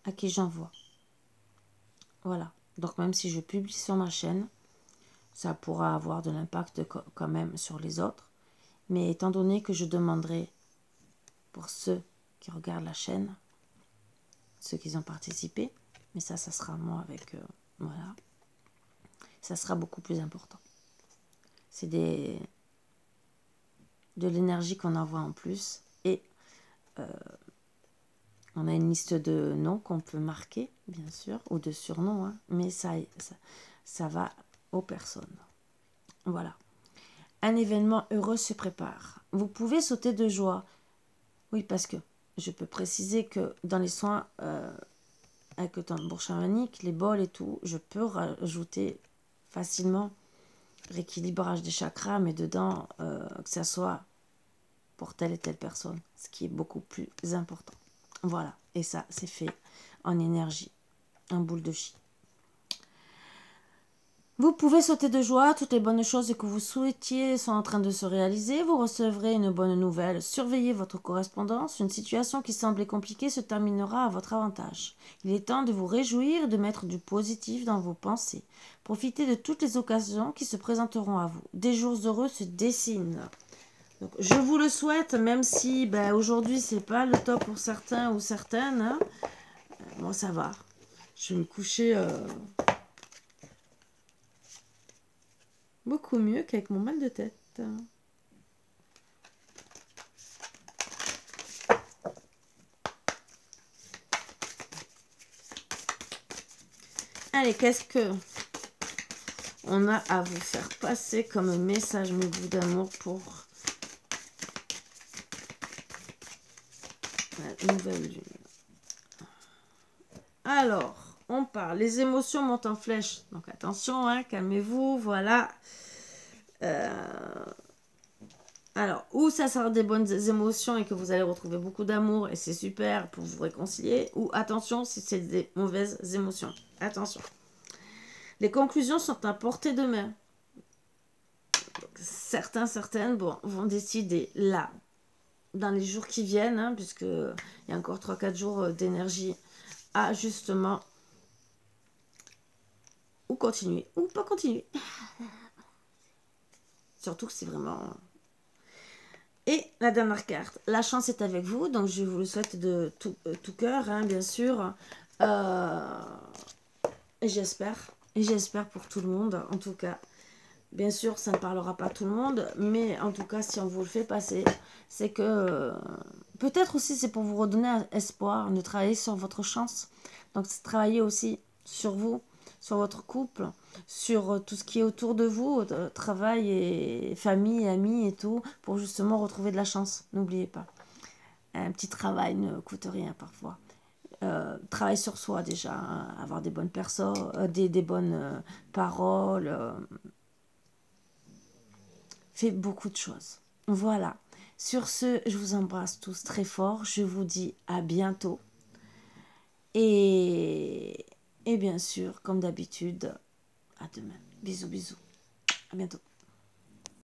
à qui j'envoie. Voilà. Donc même si je publie sur ma chaîne, ça pourra avoir de l'impact quand même sur les autres. Mais étant donné que je demanderai pour ceux qui regardent la chaîne, ceux qui ont participé, mais ça sera moi avec voilà, ça sera beaucoup plus important. C'est de l'énergie qu'on envoie en plus et on a une liste de noms qu'on peut marquer, bien sûr, ou de surnoms, hein, mais ça va aux personnes. Voilà. Un événement heureux se prépare. Vous pouvez sauter de joie. Oui, parce que je peux préciser que dans les soins avec le tambour chamanique, les bols et tout, je peux rajouter facilement rééquilibrage des chakras, mais dedans, que ça soit pour telle et telle personne, ce qui est beaucoup plus important. Voilà, et ça, c'est fait en énergie, en boule de chi. Vous pouvez sauter de joie, toutes les bonnes choses que vous souhaitiez sont en train de se réaliser, vous recevrez une bonne nouvelle, surveillez votre correspondance, une situation qui semblait compliquée se terminera à votre avantage. Il est temps de vous réjouir et de mettre du positif dans vos pensées. Profitez de toutes les occasions qui se présenteront à vous. Des jours heureux se dessinent. Donc, je vous le souhaite, même si aujourd'hui c'est pas le top pour certains ou certaines. Hein. Moi ça va. Je vais me coucher beaucoup mieux qu'avec mon mal de tête. Allez, qu'est-ce que on a à vous faire passer comme message, mes bouts d'amour, pour la nouvelle lune? Alors, on parle. Les émotions montent en flèche. Donc attention, hein, calmez-vous, voilà. Alors, ou ça sera des bonnes émotions et que vous allez retrouver beaucoup d'amour et c'est super pour vous réconcilier. Ou attention si c'est des mauvaises émotions. Attention. Les conclusions sont à portée de main. Certaines vont décider là, dans les jours qui viennent, hein, puisqu'il y a encore 3-4 jours d'énergie à justement ou continuer ou pas continuer. Surtout que c'est vraiment... Et la dernière carte, la chance est avec vous, donc je vous le souhaite de tout cœur, hein, bien sûr. Et j'espère pour tout le monde, en tout cas. Bien sûr, ça ne parlera pas à tout le monde, mais en tout cas, si on vous le fait passer, c'est que... peut-être aussi, c'est pour vous redonner un espoir, de travailler sur votre chance. Donc, c'est travailler aussi sur vous, sur votre couple, sur tout ce qui est autour de vous, travail et famille, amis et tout, pour justement retrouver de la chance. N'oubliez pas. Un petit travail ne coûte rien parfois. Travaille sur soi déjà, hein, avoir des bonnes personnes, des bonnes paroles. Fais beaucoup de choses. Voilà. Sur ce, je vous embrasse tous très fort. Je vous dis à bientôt. Et bien sûr, comme d'habitude, à demain. Bisous, bisous. À bientôt.